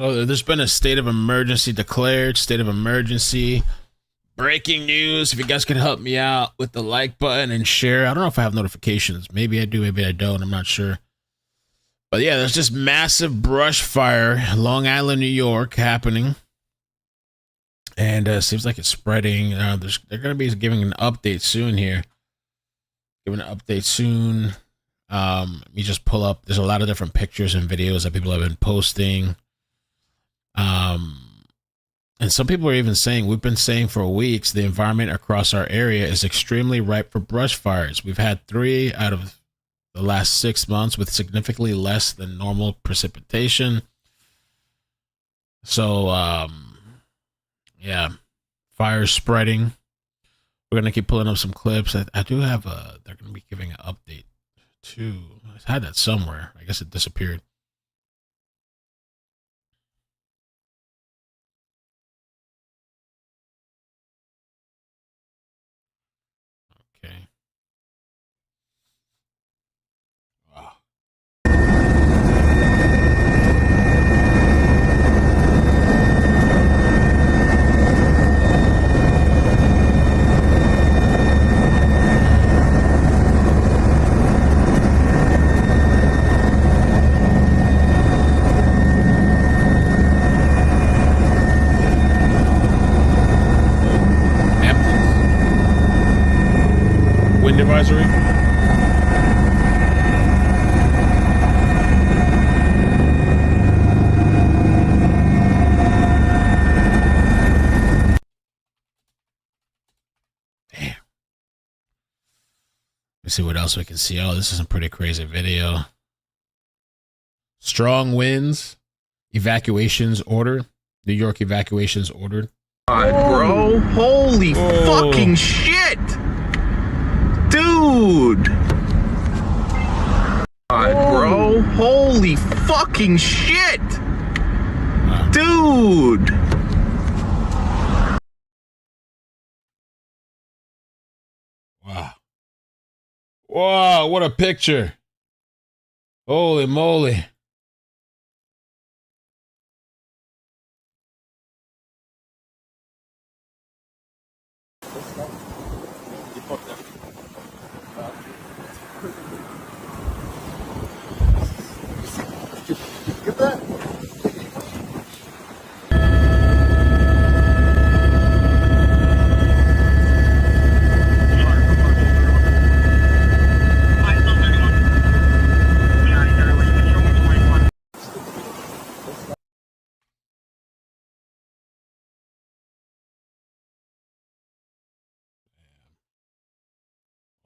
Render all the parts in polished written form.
Oh, there's been a state of emergency declared. State of emergency. Breaking news. If you guys could help me out with the like button and share. I don't know if I have notifications. Maybe I do, maybe I don't. I'm not sure. But yeah, there's just massive brush fire, Long Island, New York, happening. And seems like it's spreading. They're going to be giving an update soon here. Giving an update soon. You just pull up. There's a lot of different pictures and videos that people have been posting. And some people are even saying, we've been saying for weeks, the environment across our area is extremely ripe for brush fires. We've had 3 out of the last 6 months with significantly less than normal precipitation. So, yeah, fire spreading. We're going to keep pulling up some clips. I do have they're going to be giving an update too. I had that somewhere. I guess it disappeared. Okay. Wow. Wind advisory. Damn. Let's see what else we can see. Oh, this is a pretty crazy video. Strong winds. Evacuations ordered. New York evacuations ordered. God, bro. Holy fucking shit. Dude. God, bro. Holy fucking shit. Wow. Dude. Wow. Wow, what a picture. Holy moly. Get that?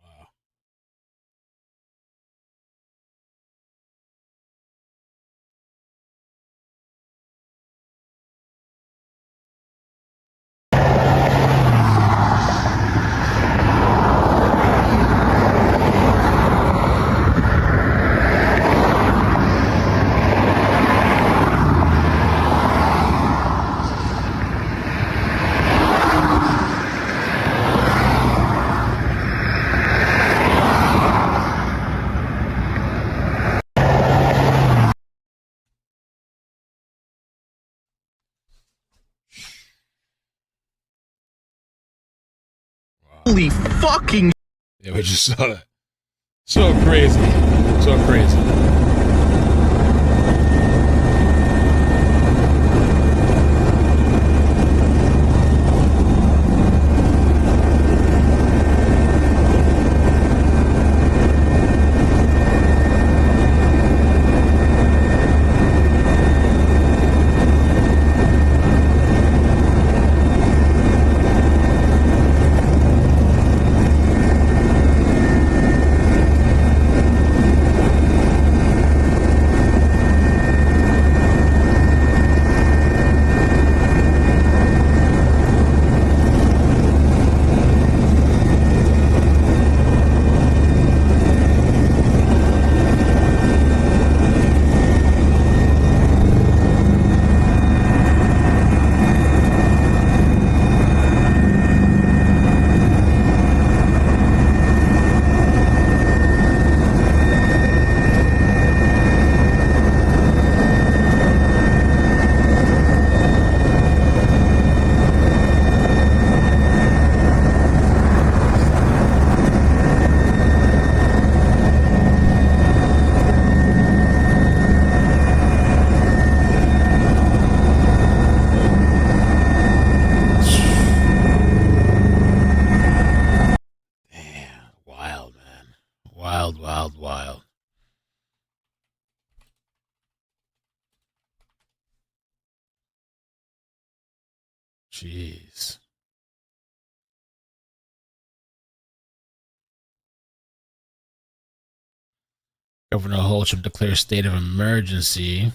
Wow. Holy fucking. Yeah, we just saw that. So crazy. So crazy. Jeez. Governor Holcomb declares state of emergency.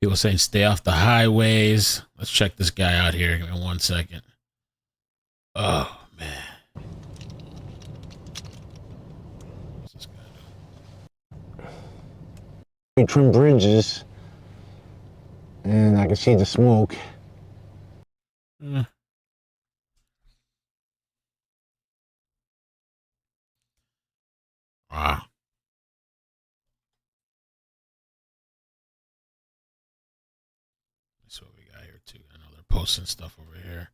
People saying stay off the highways. Let's check this guy out here. Give me 1 second. Oh, man. What's this guy doing? Trim bridges, and I can see the smoke. Wow. That's what we got here, too. I know they're posting stuff over here.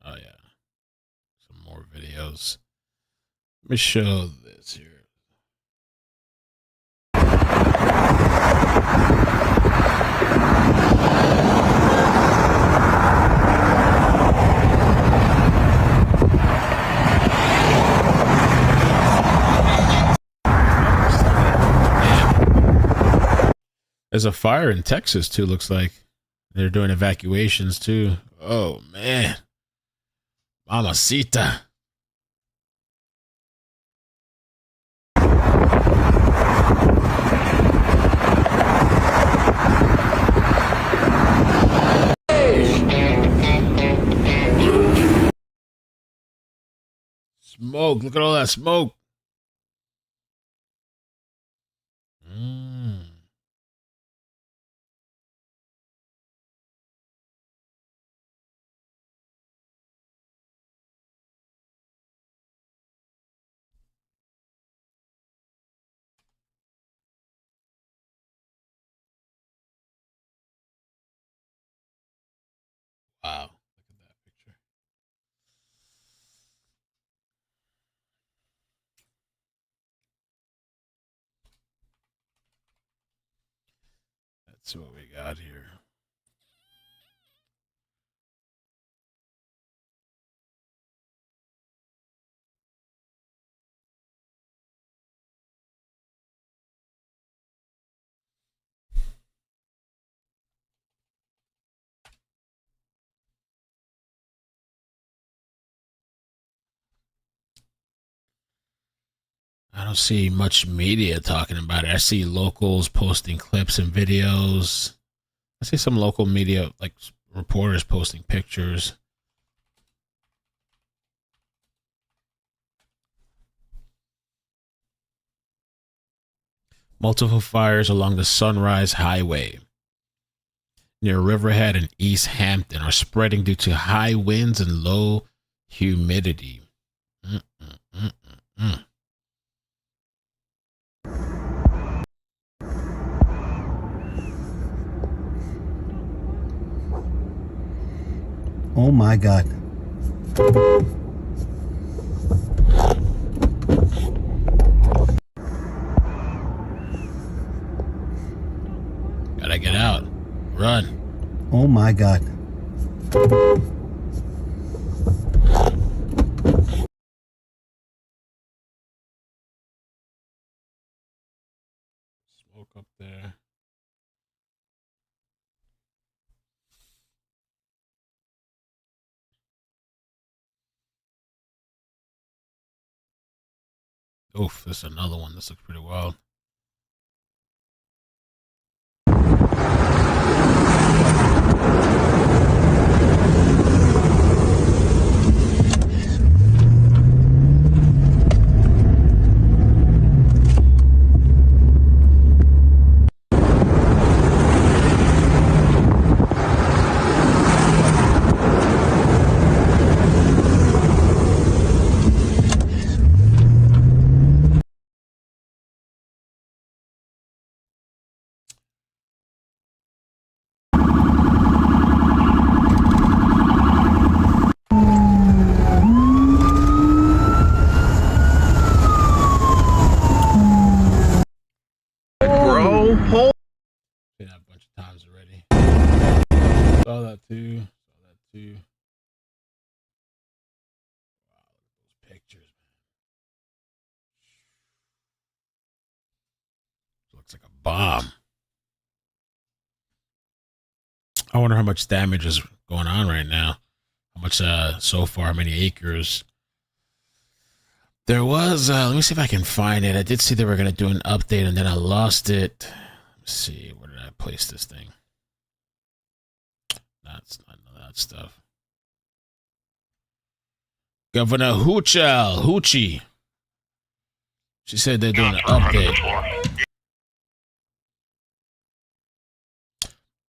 Oh, yeah. Some more videos. Let me show this here. There's a fire in Texas, too, looks like. They're doing evacuations, too. Oh, man. Mamacita. Smoke. Look at all that smoke. Wow. Look at that picture. That's what we got here. I don't see much media talking about it. I see locals posting clips and videos. I see some local media, like reporters, posting pictures. Multiple fires along the Sunrise Highway near Riverhead and East Hampton are spreading due to high winds and low humidity. Oh my God. Gotta get out. Run. Oh my God. Smoke up there. Oof, there's another one. This looks pretty wild. Seen that a bunch of times already. Saw that too. Wow, look at those pictures. bomb. I wonder how much damage is going on right now. How much so far, how many acres? There was, let me see if I can find it. I did see they were going to do an update and then I lost it. Let's see, where did I place this thing? That's not none of that stuff. Governor Hoochie. She said they're doing an update.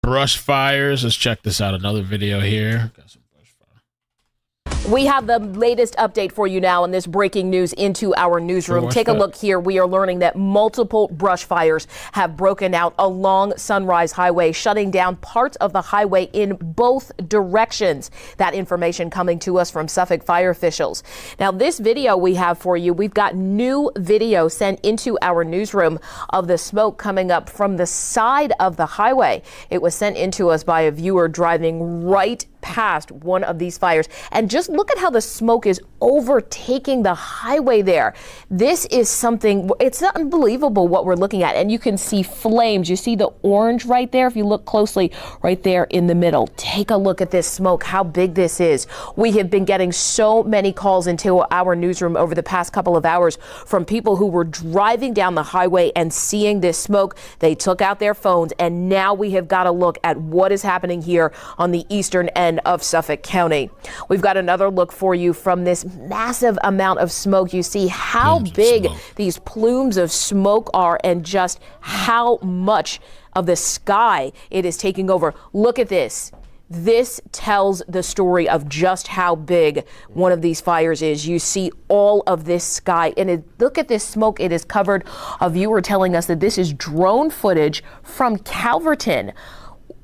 Brush fires. Let's check this out. Another video here. Got some brush fire. We have the latest update for you now in this breaking news into our newsroom. Take a look here. We are learning that multiple brush fires have broken out along Sunrise Highway, shutting down parts of the highway in both directions. That information coming to us from Suffolk fire officials. Now, this video we have for you, we've got new video sent into our newsroom of the smoke coming up from the side of the highway. It was sent into us by a viewer driving right past one of these fires. And just look at how the smoke is overtaking the highway there. This is something, it's unbelievable what we're looking at. And you can see flames. You see the orange right there. If you look closely right there in the middle, take a look at this smoke, how big this is. We have been getting so many calls into our newsroom over the past couple of hours from people who were driving down the highway and seeing this smoke. They took out their phones, and now we have got to look at what is happening here on the eastern end of Suffolk County. We've got another look for you from this massive amount of smoke. You see how big these plumes of smoke are and just how much of the sky it is taking over. Look at this. This tells the story of just how big one of these fires is. You see all of this sky, and look at this smoke. It is covered. A viewer telling us that this is drone footage from Calverton.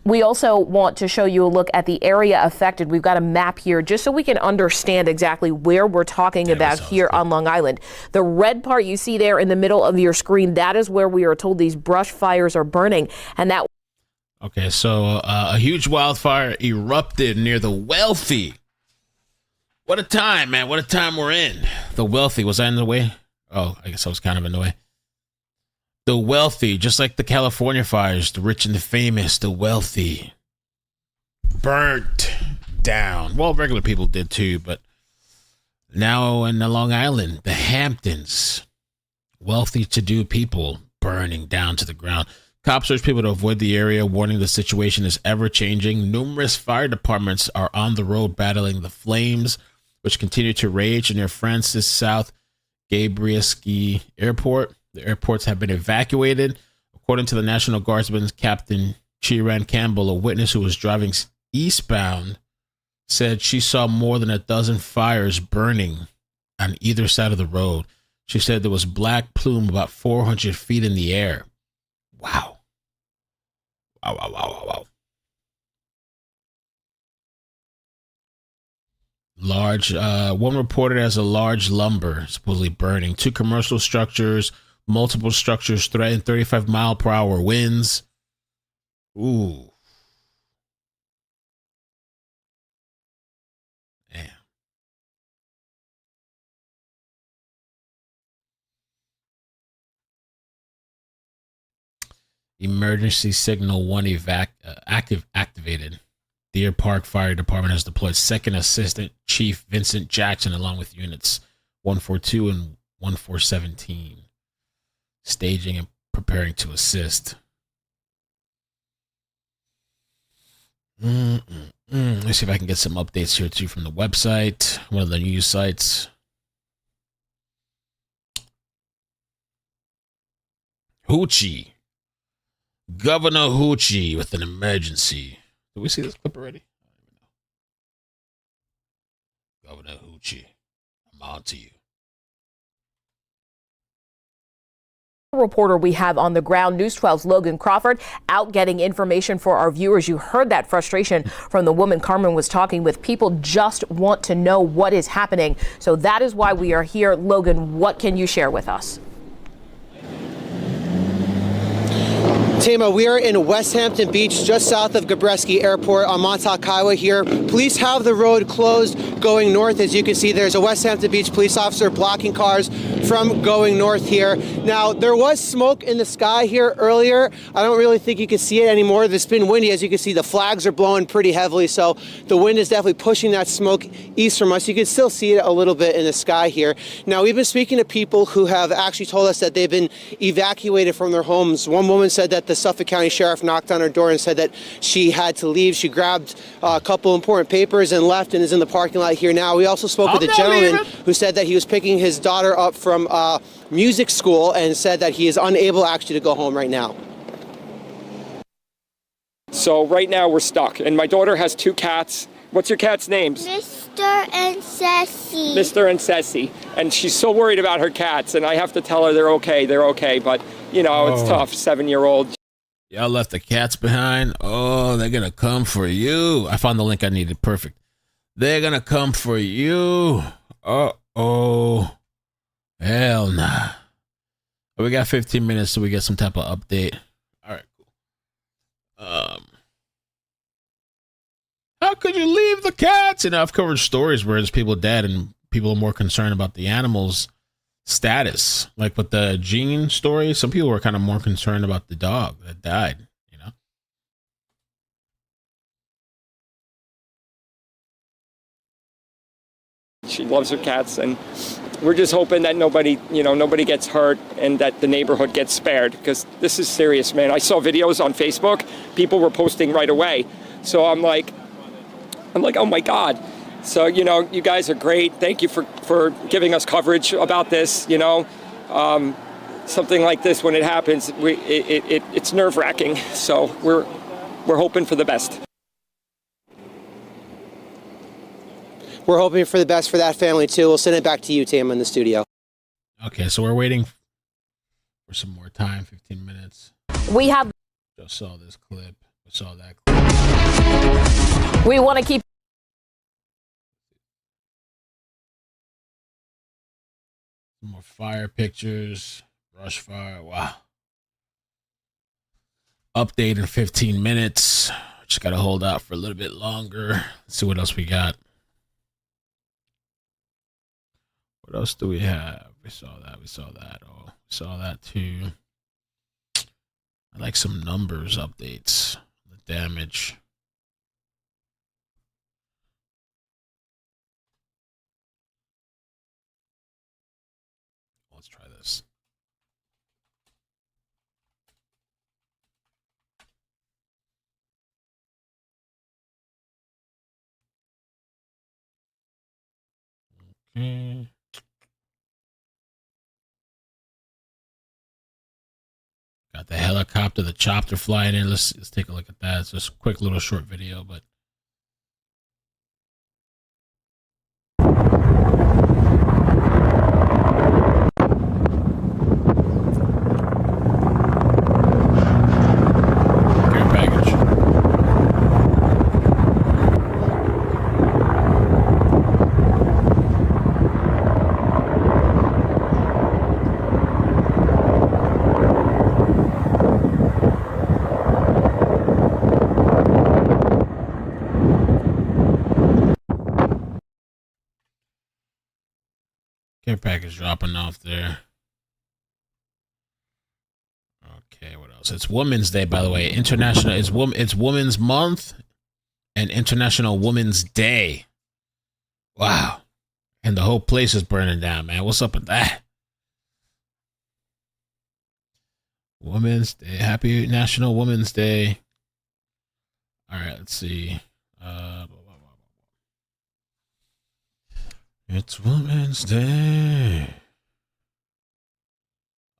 We also want to show you a look at the area affected. We've got a map here just so we can understand exactly where we're talking about here on Long Island. The red part you see there in the middle of your screen, that is where we are told these brush fires are burning. And that. Okay, so a huge wildfire erupted near the Wealthy. What a time, man. What a time we're in. The Wealthy. Was I in the way? Oh, I guess I was kind of in the way. The Wealthy, just like the California fires, the rich and the famous, the wealthy, burnt down. Well, regular people did too, but now in the Long Island, the Hamptons, wealthy to-do people burning down to the ground. Cops urge people to avoid the area, warning the situation is ever-changing. Numerous fire departments are on the road battling the flames, which continue to rage near Francis South Gabrielski Airport. The airports have been evacuated. According to the National Guardsman, Captain Chiran Campbell, a witness who was driving eastbound, said she saw more than a dozen fires burning on either side of the road. She said there was black plume about 400 feet in the air. Wow. Wow. Large, one reported as a large lumber supposedly burning. 2 commercial structures, multiple structures threaten 35-mile-per-hour winds. Ooh. Damn. Emergency signal 1 activated. Deer Park Fire Department has deployed Second Assistant Chief Vincent Jackson along with units 142 and 1417, staging and preparing to assist. Let's see if I can get some updates here too from the website, one of the news sites. Hoochie. Governor Hoochie with an emergency. Did we see this clip already? I don't even know. Governor Hoochie, I'm on to you. Reporter we have on the ground, News 12's Logan Crawford, out getting information for our viewers. You heard that frustration from the woman Carmen was talking with. People just want to know what is happening. So that is why we are here. Logan, what can you share with us? Tama, we are in West Hampton Beach, just south of Gabreski Airport on Montauk Highway here. Police have the road closed going north. As you can see, there's a West Hampton Beach police officer blocking cars from going north here. Now, there was smoke in the sky here earlier. I don't really think you can see it anymore. It's been windy. As you can see, the flags are blowing pretty heavily, so the wind is definitely pushing that smoke east from us. You can still see it a little bit in the sky here. Now, we've been speaking to people who have actually told us that they've been evacuated from their homes. One woman said that the Suffolk County Sheriff knocked on her door and said that she had to leave. She grabbed a couple important papers and left and is in the parking lot here now. We also spoke with a gentleman who said that he was picking his daughter up from music school and said that he is unable actually to go home right now. So right now we're stuck, and my daughter has 2 cats. What's your cat's names? Mr. and Sassy. Mr. and Ceci. And she's so worried about her cats, and I have to tell her they're okay, but, you know, it's tough, 7-year-old. Y'all left the cats behind? Oh, they're gonna come for you. I found the link I needed. Perfect. They're gonna come for you. Uh-oh. Hell nah. We got 15 minutes so we get some type of update. All right, cool. How could you leave the cats? And I've covered stories where there's people dead and people are more concerned about the animals' status. Like with the Gene story, some people were kind of more concerned about the dog that died, you know? She loves her cats, and we're just hoping that nobody gets hurt and that the neighborhood gets spared, because this is serious, man. I saw videos on Facebook. People were posting right away. So I'm like, oh my God. So, you know, you guys are great. Thank you for giving us coverage about this, you know. Something like this, when it happens, it's nerve-wracking. So we're hoping for the best. We're hoping for the best for that family, too. We'll send it back to you, Tam, in the studio. Okay, so we're waiting for some more time, 15 minutes. We have... Just saw this clip. We saw that clip. We want to keep... Some more fire pictures. Brush fire. Wow. Update in 15 minutes. Just got to hold out for a little bit longer. Let's see what else we got. What else do we have? We saw that. Oh, we saw that too. I like some numbers updates. The damage. Let's try this. Okay. Got the helicopter, the chopper flying in. Let's take a look at that. It's just a quick little short video, but care package. Care package dropping off there. Okay, what else? It's Women's Day, by the way. It's Women's Month and International Women's Day. Wow. And the whole place is burning down, man. What's up with that? Women's Day. Happy National Women's Day. All right, let's see. It's Women's Day.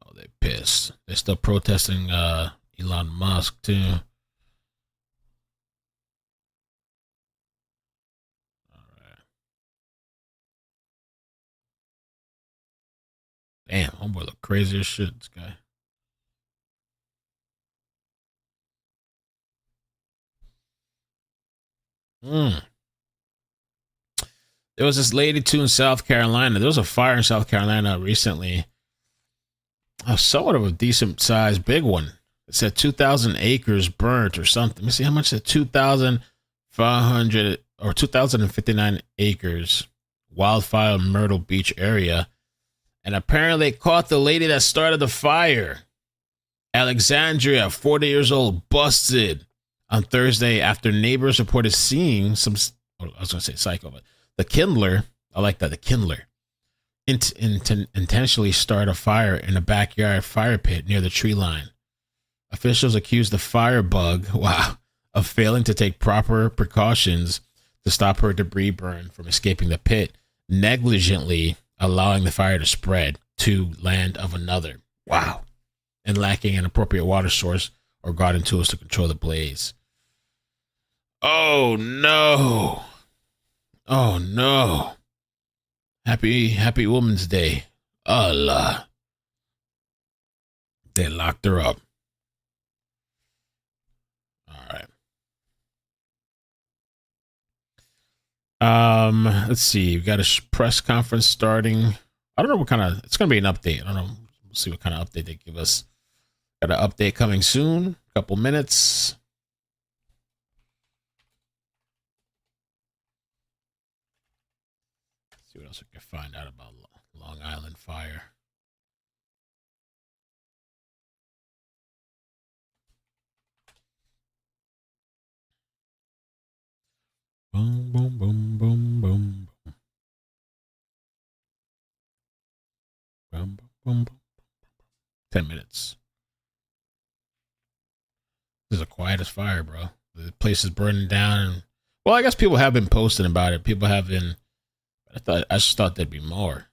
Oh, they pissed. They're still protesting Elon Musk, too. All right. Damn, homeboy look crazy as shit, this guy. There was this lady too in South Carolina. There was a fire in South Carolina recently. Somewhat of a decent sized big one. It said 2,000 acres burnt or something. Let me see how much it 2,500 or 2,059 acres, wildfire Myrtle Beach area. And apparently they caught the lady that started the fire. Alexandria, 40 years old, busted on Thursday after neighbors reported seeing some, I was going to say psycho, but the kindler, I like that, the kindler, intentionally started a fire in a backyard fire pit near the tree line. Officials accused the firebug, of failing to take proper precautions to stop her debris burn from escaping the pit, negligently allowing the fire to spread to land of another. Wow. And lacking an appropriate water source or garden tools to control the blaze. Oh no. Oh no. Happy Women's Day. Allah. They locked her up. Let's see. We've got a press conference starting. I don't know what kind of, it's going to be an update. I don't know. We'll see what kind of update they give us. Got an update coming soon. A couple minutes. Let's see what else we can find out about Long Island fire. Boom, boom, boom, boom, boom. Boom, boom, boom. 10 minutes. This is the quietest fire, bro. The place is burning down. And, well, I guess people have been posting about it. People have been. I just thought there'd be more.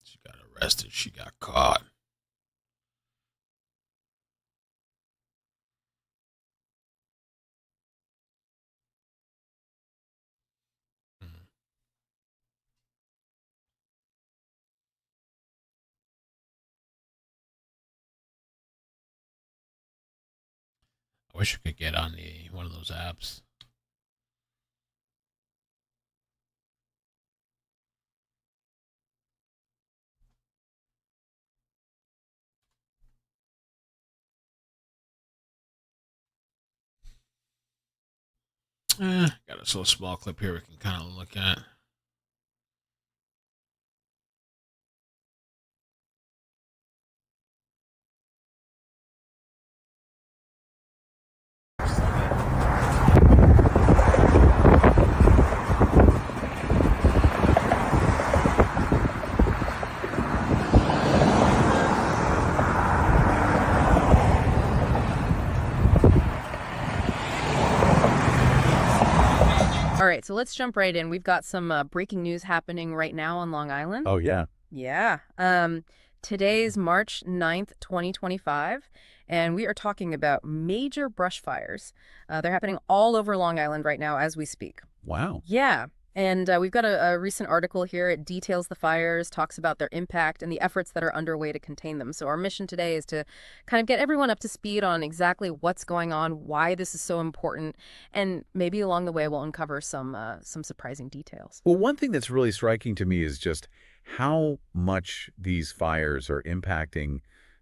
She got arrested. She got caught. I wish I could get on one of those apps. Got a little small clip here we can kind of look at. All right, so let's jump right in. We've got some breaking news happening right now on Long Island. Oh, yeah. Yeah. Today's March 9th, 2025, and we are talking about major brush fires. They're happening all over Long Island right now as we speak. Wow. Yeah. And we've got a recent article here. It details the fires, talks about their impact, and the efforts that are underway to contain them. So our mission today is to kind of get everyone up to speed on exactly what's going on, why this is so important, and maybe along the way we'll uncover some surprising details. Well, one thing that's really striking to me is just how much these fires are impacting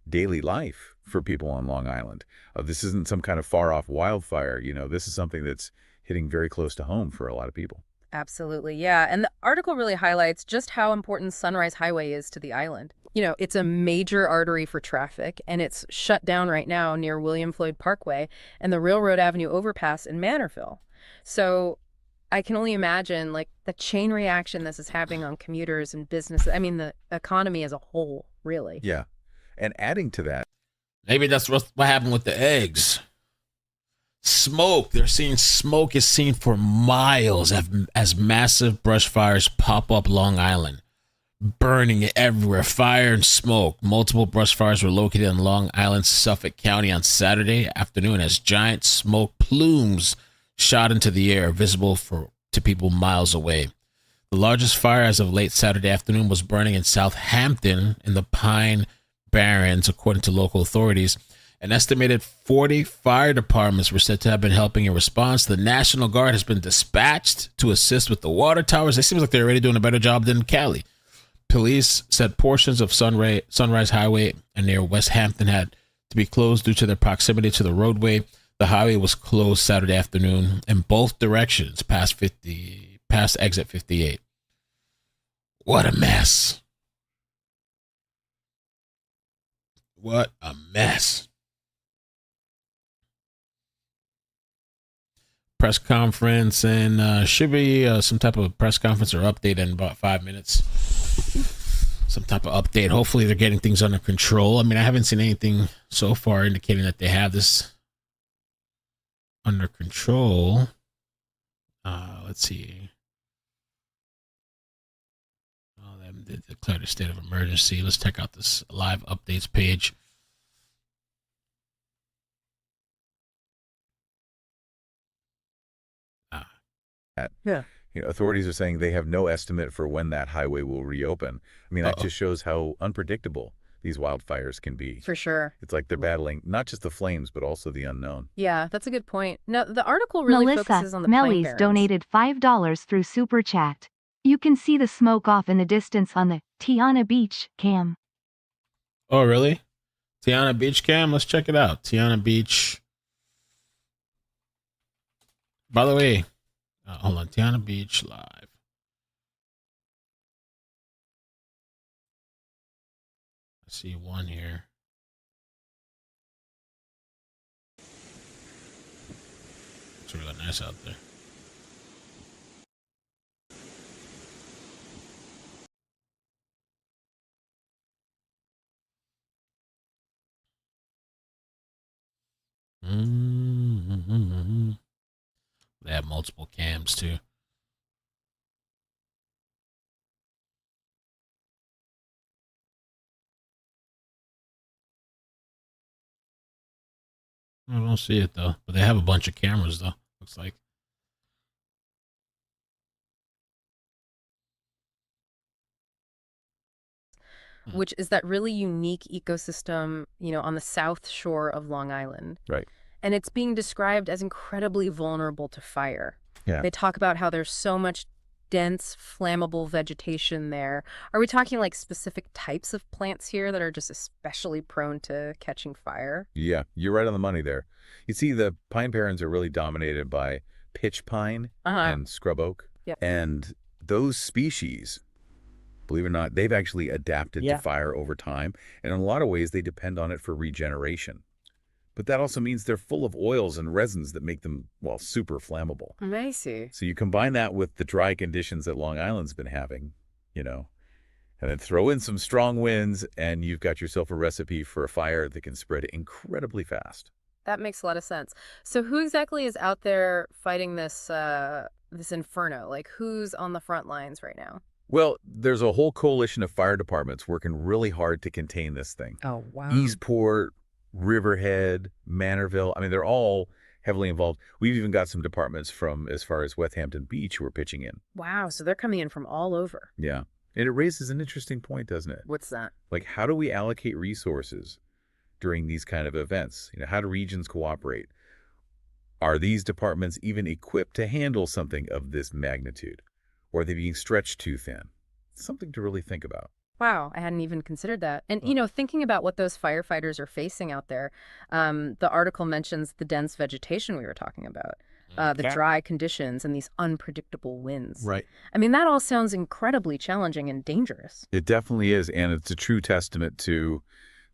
daily life for people on Long Island. This isn't some kind of far-off wildfire. You know, this is something that's hitting very close to home for a lot of people. Absolutely, yeah. And the article really highlights just how important Sunrise Highway is to the island. You know, it's a major artery for traffic, and it's shut down right now near William Floyd Parkway and the Railroad Avenue overpass in Manorville. So I can only imagine, like, the chain reaction this is having on commuters and businesses. I mean, the economy as a whole, really. Yeah. And adding to that. Maybe that's what happened with the eggs. Smoke. They're seeing smoke is seen for miles as massive brush fires pop up Long Island, burning everywhere. Fire and smoke. Multiple brush fires were located in Long Island, Suffolk County on Saturday afternoon as giant smoke plumes shot into the air, visible to people miles away. The largest fire as of late Saturday afternoon was burning in Southampton in the Pine Barrens, according to local authorities. An estimated 40 fire departments were said to have been helping in response. The National Guard has been dispatched to assist with the water towers. It seems like they're already doing a better job than Cali. Police said portions of Sunrise Highway and near West Hampton had to be closed due to their proximity to the roadway. The highway was closed Saturday afternoon in both directions past exit 58. What a mess. What a mess. Press conference, and should be some type of press conference or update in about 5 minutes. Some type of update. Hopefully they're getting things under control. I mean, I haven't seen anything so far indicating that they have this under control. Let's see. Oh, they declared a state of emergency. Let's check out this live updates page. Yeah. Authorities are saying they have no estimate for when that highway will reopen. I mean, that just shows how unpredictable these wildfires can be. For sure. It's like they're battling not just the flames, but also the unknown. Yeah, that's a good point. Now, the article really focuses on the plane barons. Donated $5 through Super Chat. You can see the smoke off in the distance on the Tiana Beach cam. Oh, really? Tiana Beach cam? Let's check it out. Tiana Beach. By the way, hold on. Tiana Beach live. I see one here. It's really nice out there. Mm-hmm. They have multiple cams too. I don't see it though, but they have a bunch of cameras though. Looks like. Which is that really unique ecosystem, on the south shore of Long Island. Right. And it's being described as incredibly vulnerable to fire. Yeah. They talk about how there's so much dense, flammable vegetation there. Are we talking like specific types of plants here that are just especially prone to catching fire? Yeah, you're right on the money there. You see, the pine barrens are really dominated by pitch pine and scrub oak. Yep. And those species, believe it or not, they've actually adapted to fire over time. And in a lot of ways, they depend on it for regeneration. But that also means they're full of oils and resins that make them, well, super flammable. I see. So you combine that with the dry conditions that Long Island's been having, and then throw in some strong winds, and you've got yourself a recipe for a fire that can spread incredibly fast. That makes a lot of sense. So who exactly is out there fighting this this inferno? Like, who's on the front lines right now? Well, there's a whole coalition of fire departments working really hard to contain this thing. Oh, wow. Eastport, Riverhead, Manorville. I mean, they're all heavily involved. We've even got some departments from as far as West Hampton Beach who are pitching in. Wow, so they're coming in from all over. Yeah. And it raises an interesting point, doesn't it? What's that? Like, how do we allocate resources during these kind of events? How do regions cooperate? Are these departments even equipped to handle something of this magnitude? Or are they being stretched too thin? Something to really think about. Wow, I hadn't even considered that. And, thinking about what those firefighters are facing out there, the article mentions the dense vegetation we were talking about, the dry conditions, and these unpredictable winds. Right. I mean, that all sounds incredibly challenging and dangerous. It definitely is, and it's a true testament to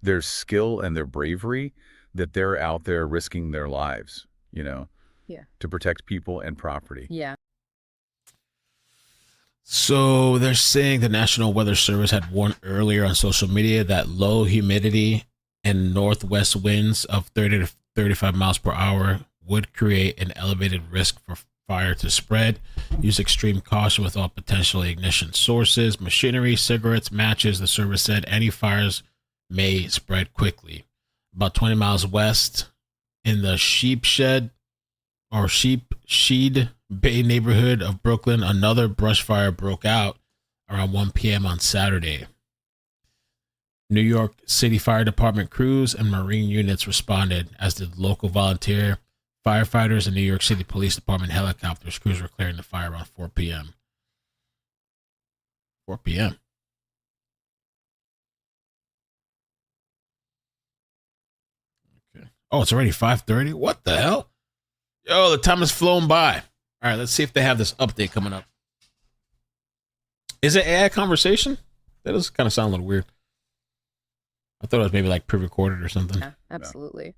their skill and their bravery that they're out there risking their lives, to protect people and property. Yeah. So they're saying the National Weather Service had warned earlier on social media that low humidity and northwest winds of 30 to 35 miles per hour would create an elevated risk for fire to spread. Use extreme caution with all potential ignition sources, machinery, cigarettes, matches. The service said any fires may spread quickly. About 20 miles west in the Sheepshead Bay neighborhood of Brooklyn, another brush fire broke out around 1 p.m. on Saturday. New York City Fire Department crews and Marine units responded, as did local volunteer firefighters and New York City Police Department helicopters. Crews were clearing the fire around 4 p.m. 4 p.m. Okay. Oh, it's already 5:30? What the hell? Yo, the time has flown by. All right, let's see if they have this update coming up. Is it AI conversation? That does kind of sound a little weird. I thought it was maybe like pre-recorded or something. Yeah, absolutely.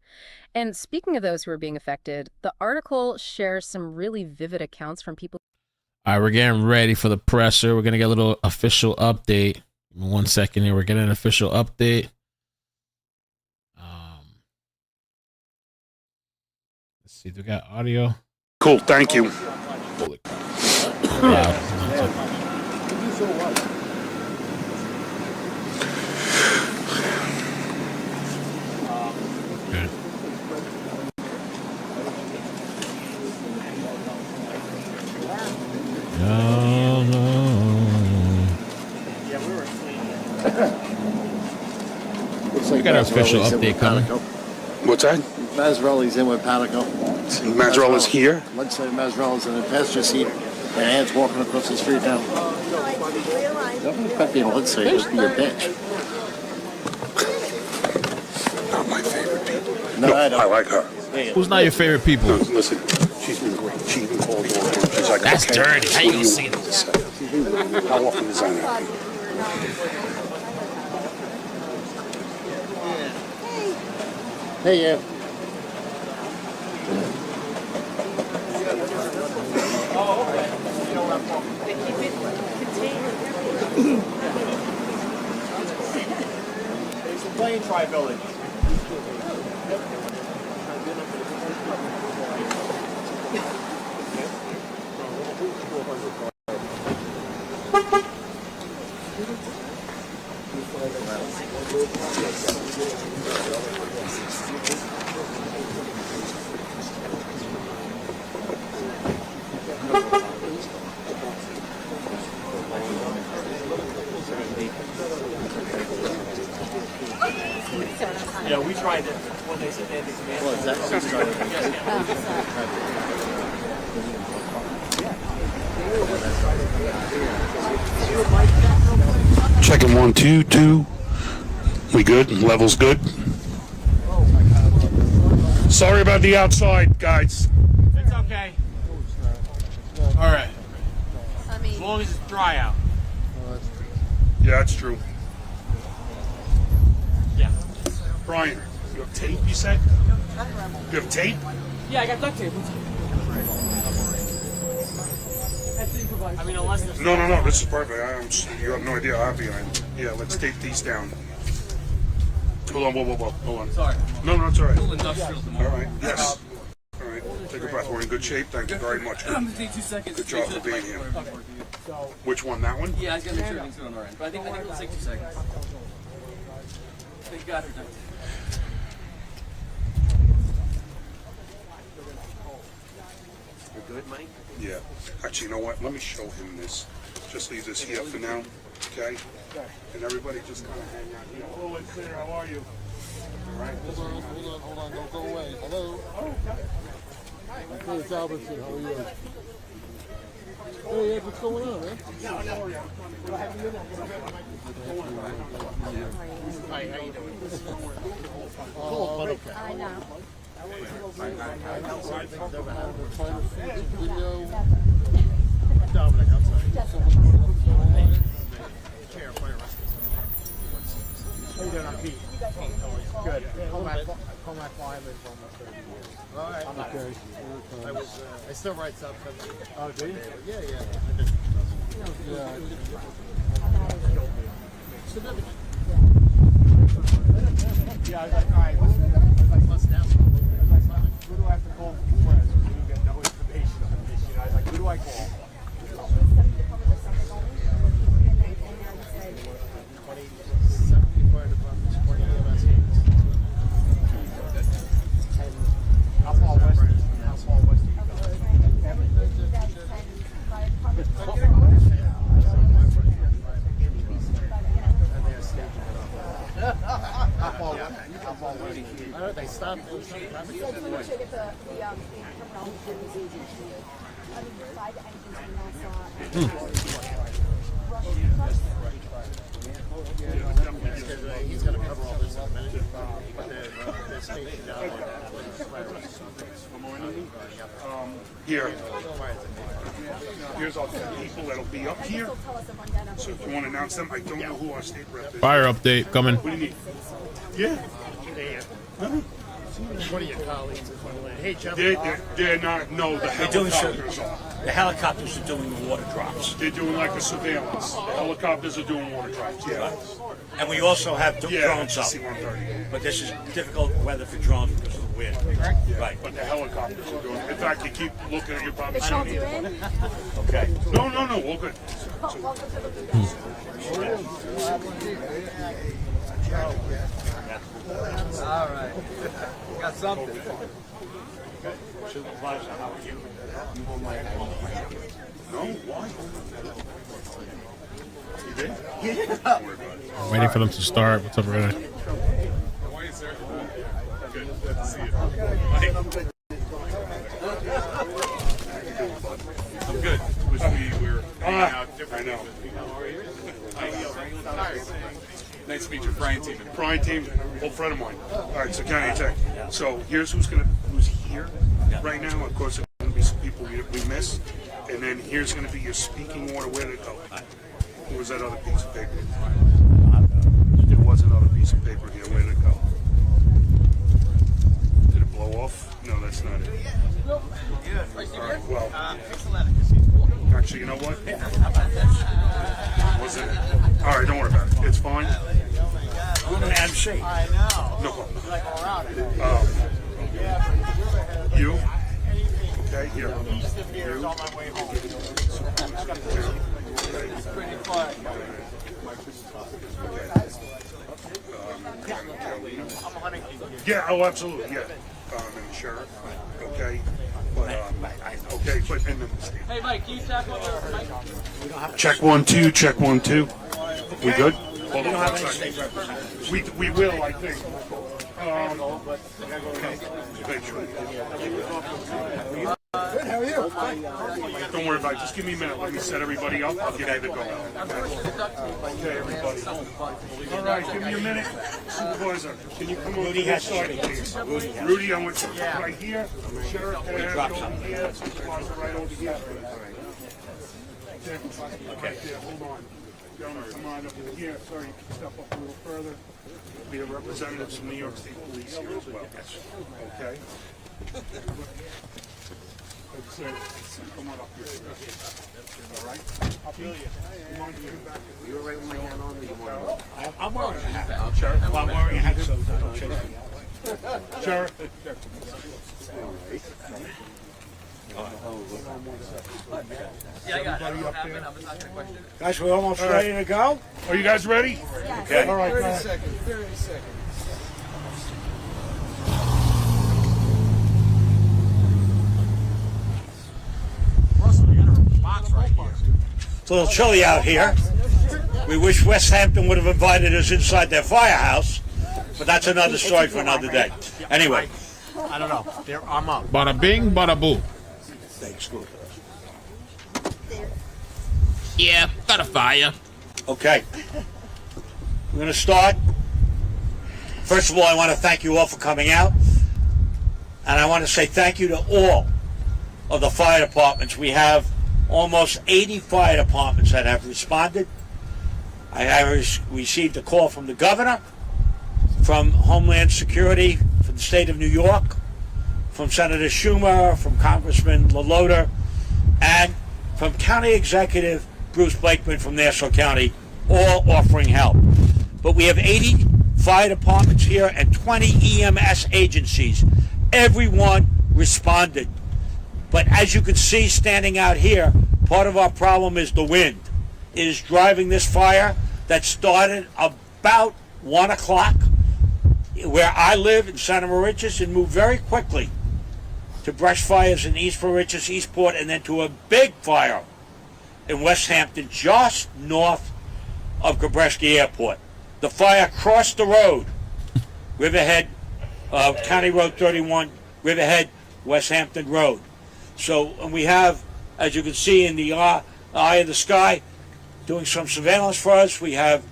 And speaking of those who are being affected, the article shares some really vivid accounts from people. All right, we're getting ready for the presser. We're going to get a little official update. Give me 1 second here. We're getting an official update. Let's see. Do we got audio? Cool. Thank you. Holy. We got an official update coming. What's that? Mazzarelli's in with Panico. Mazzarella's here? Let's say Mazzarella's in the passenger seat, and Anne's walking across the street now. Don't expect being let's say just be your bitch. Not my favorite people. No, I don't. I like her. Who's not your favorite people? No, listen, she's been great. She even called over. She's like, that's okay, dirty. How you gonna see that? How often is that happening? Hey, yeah. It's the plane tri-building. Yeah, we tried it when they said they had the command. Well, exactly. Checking 1, 2, 2. We good? Level's good? Sorry about the outside, guys. It's okay. All right. As long as it's dry out. Yeah, that's true. Yeah. Brian, you have tape, you said? You have tape? Yeah, I got duct tape. I mean, unless there's... No, this is perfect. You have no idea how happy I am. Yeah, let's tape these down. Hold on, whoa. Hold on. Sorry. No, it's all right. Full industrial tomorrow. All right, yes. All right, take a breath. We're in good shape. Thank you very much. I'm going to take 2 seconds. Good job for being here. Which one, that one? Yeah, I was going to make sure everything's good on our end. But I think it'll take 2 seconds. They got her duct tape. We're good, Mike? Yeah. Actually, you know what? Let me show him this. Just leave this here for now, okay? And everybody just kind of hang out here. Hello, it's clear. How are you? All right. Hold on, don't go away. Hello. Hey, it's Albertson. How are you? Hey, what's going on, man? Hi, how you doing? Cool, but okay. I know. Dominic, outside. Chair, fire rescue. How you doing? I'm Pete. Good. Comac Fireman's almost 30 years. All right. I'm not very I still write something. Oh, do you? Yeah. I did. Yeah, I was like, all right, let's down. Who do I have to call for Whereas you get no information on this? I was like, who do I call? 70 fire departments, 20 EMS units. And how far west do you go? And they're staging it up. stop. He's going to cover all this in a minute, but they're stationed down Here. Here's all the people that'll be up here. So if you want to announce them, I don't know who our state rep is. Fire update coming. What do you need? Yeah. One of your colleagues is on the land. Hey, gentlemen. They're not, no, the helicopters are. The helicopters are doing the water drops. They're doing like a surveillance. The helicopters are doing water drops, yeah. And we also have drones up. C-130. But this is difficult weather for drones because of the wind. Yeah. Right. But the helicopters are doing it. In fact, you keep looking at your probably seeing it. Okay. No, we're good. All right. Got something. Supervisor, how are you? No, why? You did? I'm waiting for them to start. What's up, Renee? How are you, sir? Good. Good to see you. I'm good. Wish we were hanging out differently. I know. Nice to meet you, Brian Teeman. Brian Teeman, old friend of mine. All right, so County Tech. So here's who's here right now. Of course, there's going to be some people we miss, and then here's going to be your speaking order. Where to go? What was that other piece of paper? There was another piece of paper here. Where to go? Did it blow off? No, that's not it. All right, well, actually, you know what? Was it? All right, don't worry about it. It's fine. I'm an MC. I know. No problem. You? Okay, here. You? Yeah, oh, absolutely, yeah. And the sheriff, okay. But, okay, but, and then Hey, Mike, can you tap on your mic? check 1 2, check 1 2. We good? Hold on one second. We will, I think. Eventually. Good, how are you? Don't worry about it. Just give me a minute. Let me set everybody up. I'll give you the go. Okay, everybody. All right, give me a minute. Supervisor, can you come over to this side, please? Rudy, I want you right here. Sheriff, can I have you over here? Supervisor, right over here. Okay, yeah, hold on. Gentlemen, come on up here. Sorry, you can step up a little further. We have representatives from New York State Police here as well. Okay? Come on up here. All right? Up here. Come on, get back. You all right with my hat on, or you want to? I'm wearing a hat. Sheriff, well, I'm wearing a hat, so don't shake me. Sheriff. Yeah, I got it. What happened? I'm asking a question. Guys, we're almost ready to go? Are you guys ready? Okay. All right, go 30 ahead. seconds. 30 seconds. It's a little chilly out here. We wish West Hampton would have invited us inside their firehouse, but that's another story for another day. Anyway. I don't know. I'm up. Bada bing, bada boo. Thanks, good. Yeah, got a fire. Okay. We're going to start. First of all, I want to thank you all for coming out. And I want to say thank you to all of the fire departments. We have almost 80 fire departments that have responded. I have received a call from the governor, from Homeland Security, from the state of New York, from Senator Schumer, from Congressman LaLota, and from County Executive Bruce Blakeman from Nassau County, all offering help. But we have 80 fire departments here and 20 EMS agencies. Everyone responded. But as you can see standing out here, part of our problem is the wind. It is driving this fire that started about 1 o'clock where I live in Santa Mauritius and moved very quickly to brush fires in East Mauritius, Eastport, and then to a big fire in West Hampton just north of Gabreski Airport. The fire crossed the road, Riverhead County Road 31, Riverhead, West Hampton Road. So, and we have, as you can see in the eye of the sky, doing some surveillance for us. We have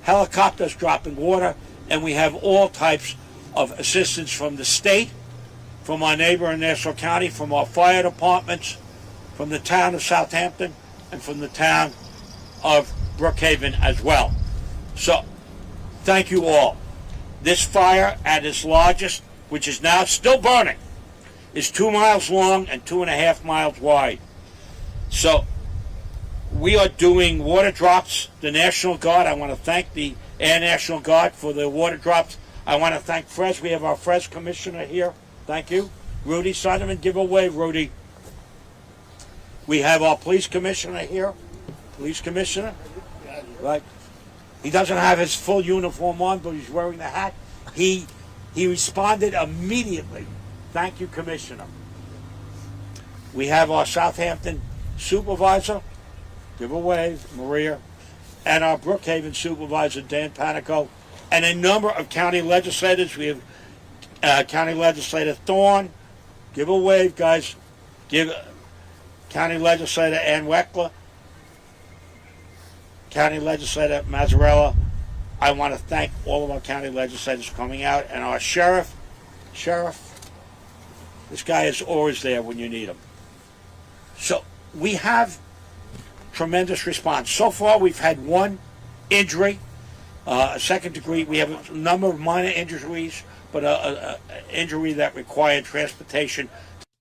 helicopters dropping water, and we have all types of assistance from the state, from our neighbor in Nassau County, from our fire departments, from the town of Southampton, and from the town of Brookhaven as well. So, thank you all. This fire at its largest, which is now still burning, is 2 miles long and 2.5 miles wide. So, we are doing water drops. The National Guard, I want to thank the Air National Guard for the water drops. I want to thank FRES. We have our FRES commissioner here. Thank you. Rudy Sonderman, give a wave, Rudy. We have our police commissioner here. Police commissioner. Right. He doesn't have his full uniform on, but he's wearing the hat. He responded immediately. Thank you, Commissioner. We have our Southampton supervisor. Give a wave, Maria. And our Brookhaven supervisor, Dan Panico. And a number of county legislators. We have County Legislator Thorne. Give a wave, guys. Give County Legislator Ann Weckler. County Legislator Mazzarella. I want to thank all of our county legislators for coming out, and our sheriff. This guy is always there when you need him. So we have tremendous response. So far we've had one injury, a second degree. We have a number of minor injuries, but an injury that required transportation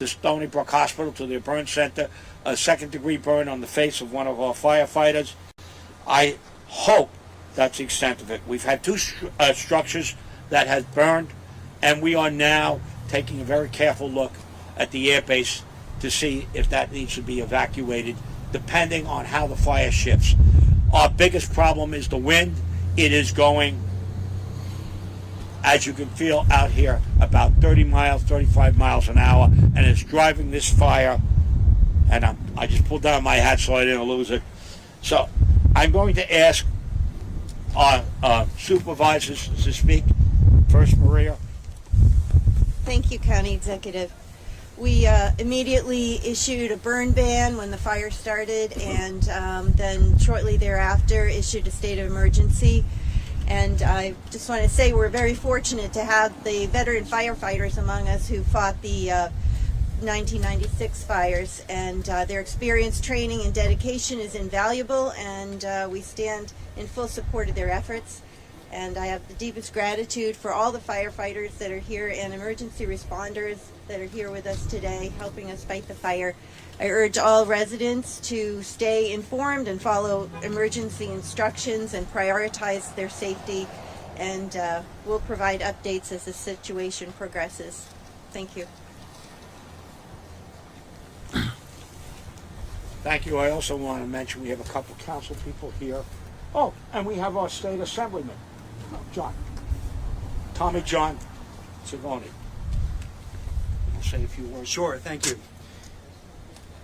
to Stony Brook Hospital, to the burn center, a second degree burn on the face of one of our firefighters. I hope that's the extent of it. We've had two structures that have burned, and we are now taking a very careful look at the airbase to see if that needs to be evacuated, depending on how the fire shifts. Our biggest problem is the wind. It is going, as you can feel out here, about 30 miles, 35 miles an hour, and it's driving this fire. And I just pulled down my hat so I didn't lose it. So I'm going to ask our supervisors to speak. First, Maria. Thank you, County Executive. We immediately issued a burn ban when the fire started, and then shortly thereafter issued a state of emergency. And I just want to say we're very fortunate to have the veteran firefighters among us who fought the 1996 fires, and their experience, training, and dedication is invaluable, and we stand in full support of their efforts. And I have the deepest gratitude for all the firefighters that are here and emergency responders that are here with us today helping us fight the fire. I urge all residents to stay informed and follow emergency instructions and prioritize their safety, and we'll provide updates as the situation progresses. Thank you. Thank you. I also want to mention we have a couple council people here. Oh, and we have our state assemblyman, Tommy John Savoni. I'll say a few words. Sure, thank you.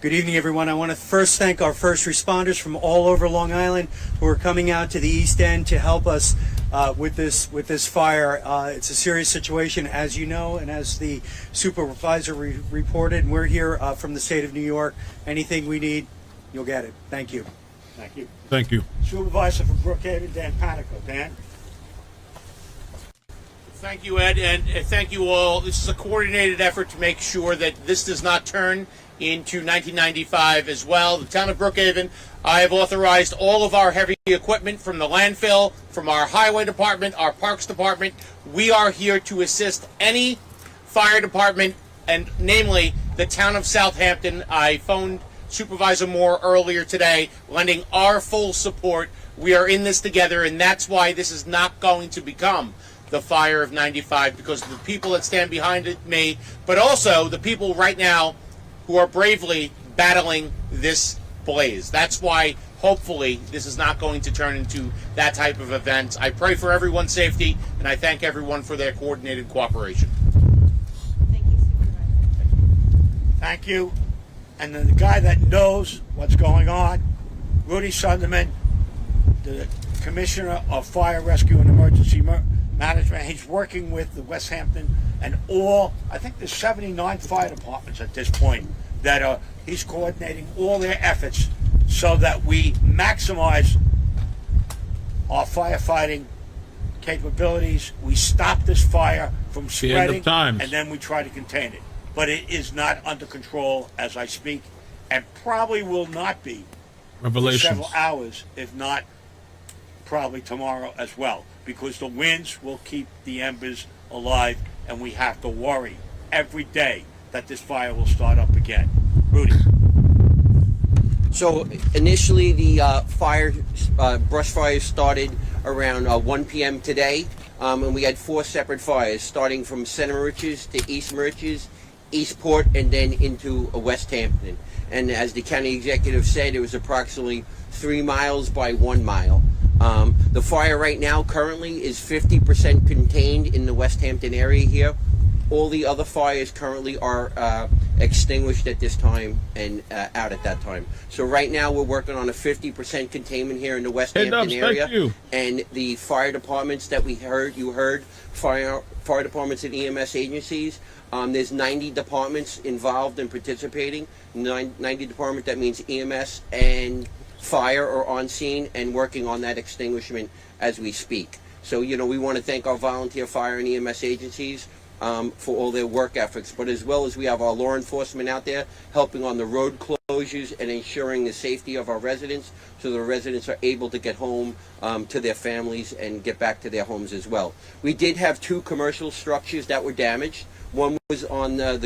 Good evening, everyone. I want to first thank our first responders from all over Long Island who are coming out to the East End to help us with this fire. It's a serious situation, as you know, and as the supervisor reported. And we're here from the state of New York. Anything we need, you'll get it. Thank you. Thank you. Thank you. Supervisor from Brookhaven, Dan Panico. Dan? Thank you, Ed, and thank you all. This is a coordinated effort to make sure that this does not turn into 1995 as well. The town of Brookhaven, I have authorized all of our heavy equipment from the landfill, from our highway department, our parks department. We are here to assist any fire department, and namely the town of Southampton. I phoned Supervisor Moore earlier today, lending our full support. We are in this together, and that's why this is not going to become the fire of 95, because of the people that stand behind me, but also the people right now who are bravely battling this blaze. That's why, hopefully, this is not going to turn into that type of event. I pray for everyone's safety, and I thank everyone for their coordinated cooperation. Thank you, Supervisor. Thank you. And then the guy that knows what's going on, Rudy Sunderman, the Commissioner of Fire, Rescue, and Emergency management. He's working with the West Hampton and all, I think there's 79 fire departments at this point that he's coordinating all their efforts so that we maximize our firefighting capabilities. We stop this fire from spreading, and then we try to contain it. But it is not under control as I speak, and probably will not be for several hours, if not probably tomorrow as well, because the winds will keep the embers alive, and we have to worry every day that this fire will start up again. Rudy. So initially the brush fires started around 1 p.m. today, and we had 4 separate fires starting from Center Moriches to East Moriches, Eastport, and then into West Hampton. And as the county executive said, it was approximately 3 miles by 1 mile. The fire right now currently is 50% contained in the West Hampton area here. All the other fires currently are extinguished at this time and out at that time. So right now we're working on a 50% containment here in the West Hampton area. And the fire departments that you heard, fire departments and EMS agencies, there's 90 departments involved in participating. 90 departments, that means EMS and fire are on scene and working on that extinguishment as we speak. So, we want to thank our volunteer fire and EMS agencies for all their work efforts, but as well as we have our law enforcement out there helping on the road closures and ensuring the safety of our residents, so the residents are able to get home to their families and get back to their homes as well. We did have 2 commercial structures that were damaged. One was on the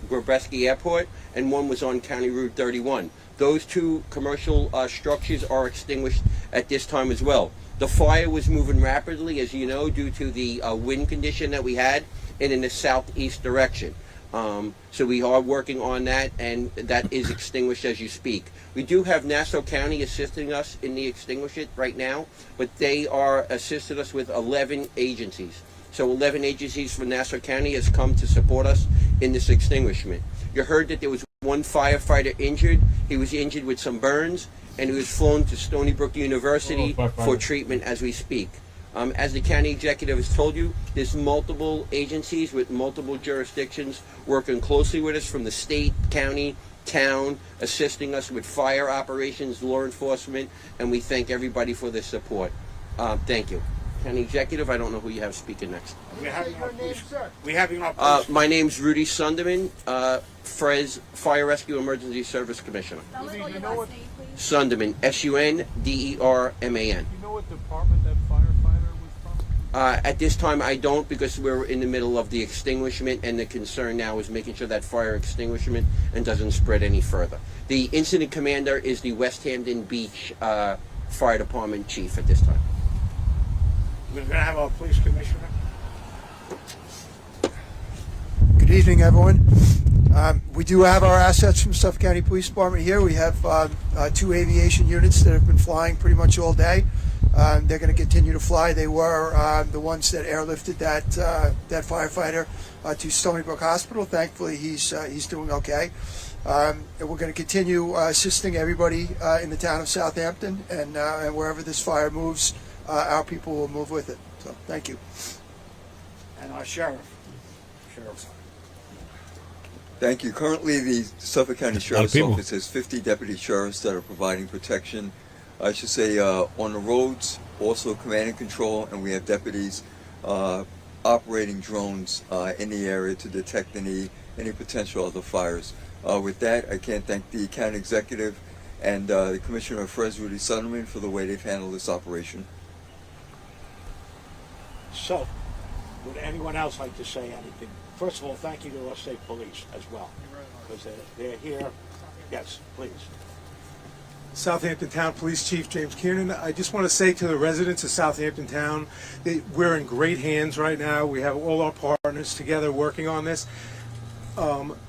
Gabreski Airport, and one was on County Route 31. Those 2 commercial structures are extinguished at this time as well. The fire was moving rapidly, as you know, due to the wind condition that we had, and in the southeast direction. So we are working on that, and that is extinguished as you speak. We do have Nassau County assisting us in the extinguishment right now, but they are assisted us with 11 agencies. So 11 agencies from Nassau County has come to support us in this extinguishment. You heard that there was 1 firefighter injured. He was injured with some burns, and he was flown to Stony Brook University for treatment as we speak. As the county executive has told you, there's multiple agencies with multiple jurisdictions working closely with us from the state, county, town, assisting us with fire operations, law enforcement, and we thank everybody for their support. Thank you. County executive, I don't know who you have speaking next. My name's Rudy Sunderman, Frez Fire Rescue Emergency Service Commissioner. Sunderman, S-U-N-D-E-R-M-A-N. You know what department that firefighter was from? At this time, I don't, because we're in the middle of the extinguishment, and the concern now is making sure that fire extinguishment and doesn't spread any further. The incident commander is the West Hampton Beach Fire Department chief at this time. We're going to have our police commissioner. Good evening, everyone. We do have our assets from Suffolk County Police Department here. We have 2 aviation units that have been flying pretty much all day. They're going to continue to fly. They were the ones that airlifted that firefighter to Stony Brook Hospital. Thankfully, he's doing okay. And we're going to continue assisting everybody in the town of Southampton, and wherever this fire moves, our people will move with it. So, thank you. And our sheriff. Thank you. Currently, the Suffolk County Sheriff's Office has 50 deputy sheriffs that are providing protection. I should say on the roads, also command and control, and we have deputies operating drones in the area to detect any potential other fires. With that, I can't thank the county executive and the Commissioner of Frez, Rudy Sunderman, for the way they've handled this operation. So, would anyone else like to say anything? First of all, thank you to our state police as well, because they're here. Yes, please. Southampton Town Police Chief James Kiernan. I just want to say to the residents of Southampton Town that we're in great hands right now. We have all our partners together working on this.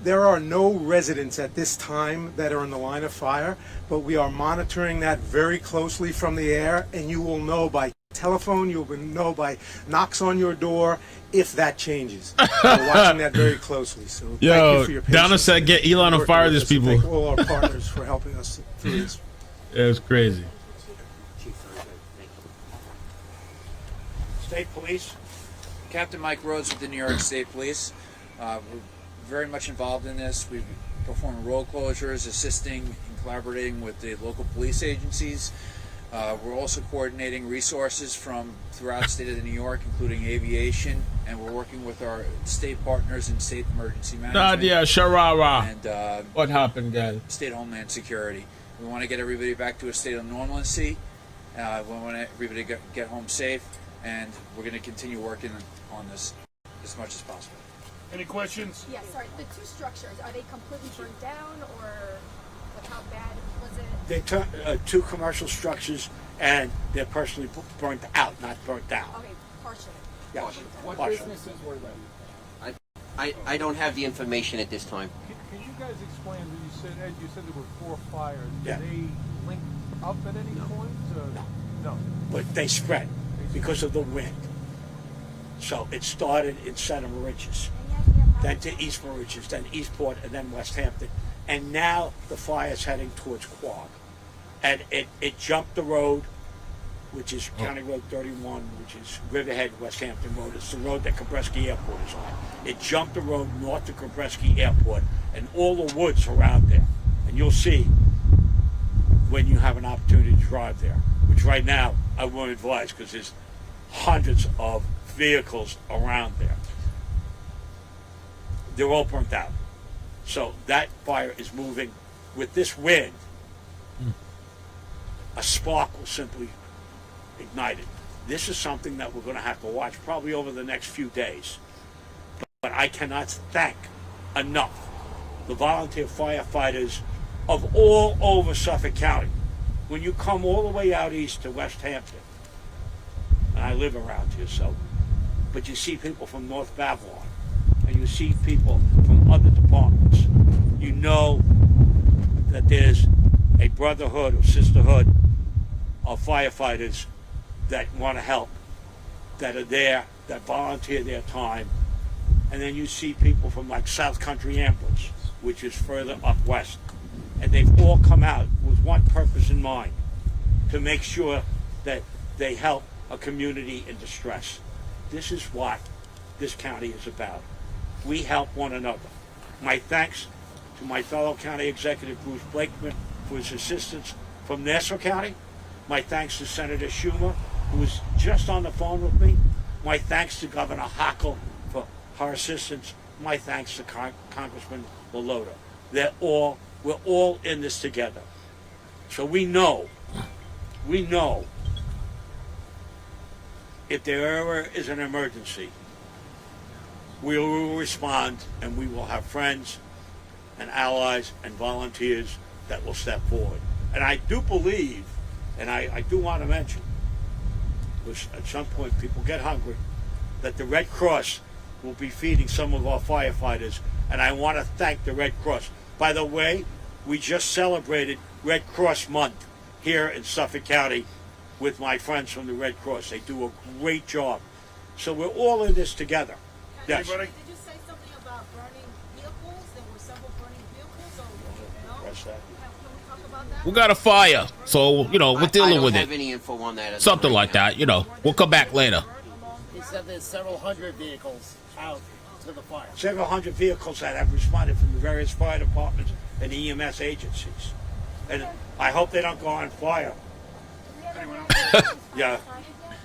There are no residents at this time that are in the line of fire, but we are monitoring that very closely from the air, and you will know by telephone, you will know by knocks on your door if that changes. We're watching that very closely. So thank you for your patience. Donna said, "Get Elon to fire these people." Thank all our partners for helping us through this. It was crazy. State police. Captain Mike Rhodes with the New York State Police. We're very much involved in this. We've performed road closures, assisting and collaborating with the local police agencies. We're also coordinating resources from throughout the state of New York, including aviation, and we're working with our state partners in state emergency management. Nadia Sharara. And what happened, guys? State Homeland Security. We want to get everybody back to a state of normalcy. We want everybody to get home safe, and we're going to continue working on this as much as possible. Any questions? Yeah, sorry. The two structures, are they completely burned down, or like how bad was it? They took two commercial structures, and they're partially burnt out, not burnt down. Okay, partially. Yeah. What partially. businesses were they? I don't have the information at this time. Can you guys explain? You said there were 4 fires. Yeah. Did they link up at any point? No. But they spread because of the wind. So it started in Center Moriches, then to East Moriches, then Eastport, and then West Hampton. And now the fire's heading towards Quogue. And it jumped the road, which is County Road 31, which is Riverhead, West Hampton Road. It's the road that Kabreski Airport is on. It jumped the road north to Kabreski Airport and all the woods around there. And you'll see when you have an opportunity to drive there, which right now I won't advise because there's hundreds of vehicles around there. They're all burnt out. So that fire is moving. With this wind, a spark will simply ignite it. This is something that we're going to have to watch probably over the next few days. But I cannot thank enough the volunteer firefighters of all over Suffolk County. When you come all the way out east to West Hampton, and I live around here, so, but you see people from North Babylon, and you see people from other departments, you know that there's a brotherhood or sisterhood of firefighters that want to help, that are there, that volunteer their time. And then you see people from like South Country Ambulance, which is further up west. And they've all come out with one purpose in mind, to make sure that they help a community in distress. This is what this county is about. We help one another. My thanks to my fellow county executive, Bruce Blakeman, for his assistance from Nassau County. My thanks to Senator Schumer, who was just on the phone with me. My thanks to Governor Hochul for her assistance. My thanks to Congressman Lolota. We're all in this together. So we know if there ever is an emergency, we will respond, and we will have friends and allies and volunteers that will step forward. And I do believe, and I do want to mention, because at some point people get hungry, that the Red Cross will be feeding some of our firefighters, and I want to thank the Red Cross. By the way, we just celebrated Red Cross Month here in Suffolk County with my friends from the Red Cross. They do a great job. So we're all in this together. Yes. Did you say something about burning vehicles? There were several burning vehicles, or no? Press that. Can we talk about that? We got a fire, so we're dealing with I it. don't have any info on that. Something like that, We'll come back later. He said there's several hundred vehicles out to the fire. Several hundred vehicles that have responded from the various fire departments and EMS agencies. And I hope they don't go on fire. Yeah,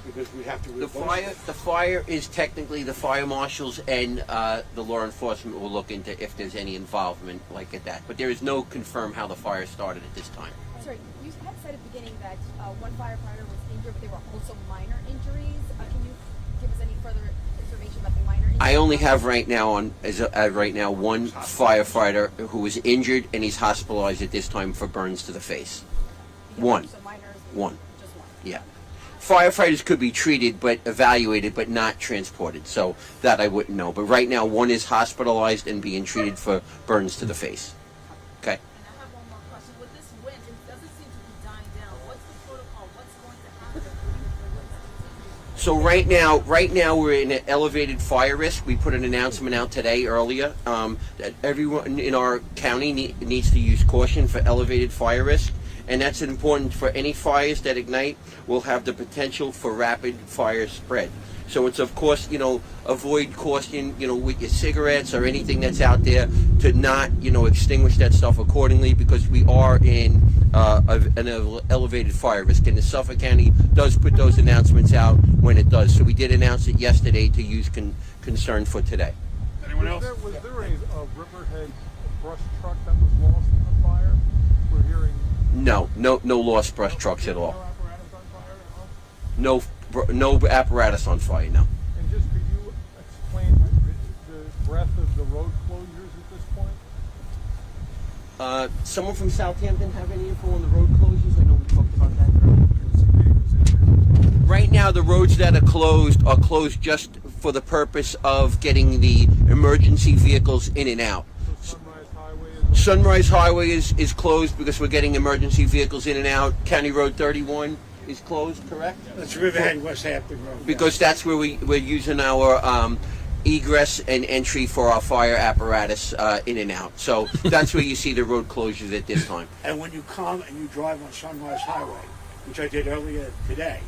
because we have to replace The fire is technically the fire marshals and the law enforcement will look into if there's any involvement like that. But there is no confirm how the fire started at this time. Sorry, you had said at the beginning that one firefighter was injured, but there were also minor injuries. Can you give us any further information about the minor injuries? I only have right now one firefighter who was injured and he's hospitalized at this time for burns to the face. One. Yeah. Firefighters could be treated, but evaluated, but not transported. So that I wouldn't know. But right now, one is hospitalized and being treated for burns to the face. Okay. And I have one more question. With this wind, it doesn't seem to be dying down. What's the protocol? What's going to happen? So right now we're in an elevated fire risk. We put an announcement out today earlier that everyone in our county needs to use caution for elevated fire risk. And that's important for any fires that ignite will have the potential for rapid fire spread. So it's, of course, avoid caution, with your cigarettes or anything that's out there, to not, extinguish that stuff accordingly, because we are in an elevated fire risk. And the Suffolk County does put those announcements out when it does. So we did announce it yesterday to use concern for today. Anyone else? Was there a Riverhead brush truck that was lost in the fire? We're hearing... No lost brush trucks at all. No apparatus on fire, no. And just could you explain the breadth of the road closures at this point? Someone from Southampton have any info on the road closures? I know we talked about that. Right now, the roads that are closed just for the purpose of getting the emergency vehicles in and out. Sunrise Highway is closed because we're getting emergency vehicles in and out. County Road 31 is closed, correct? That's Riverhead West Hampton Road. Because that's where we're using our egress and entry for our fire apparatus in and out. So that's where you see the road closures at this time. And when you come and you drive on Sunrise Highway, which I did earlier today,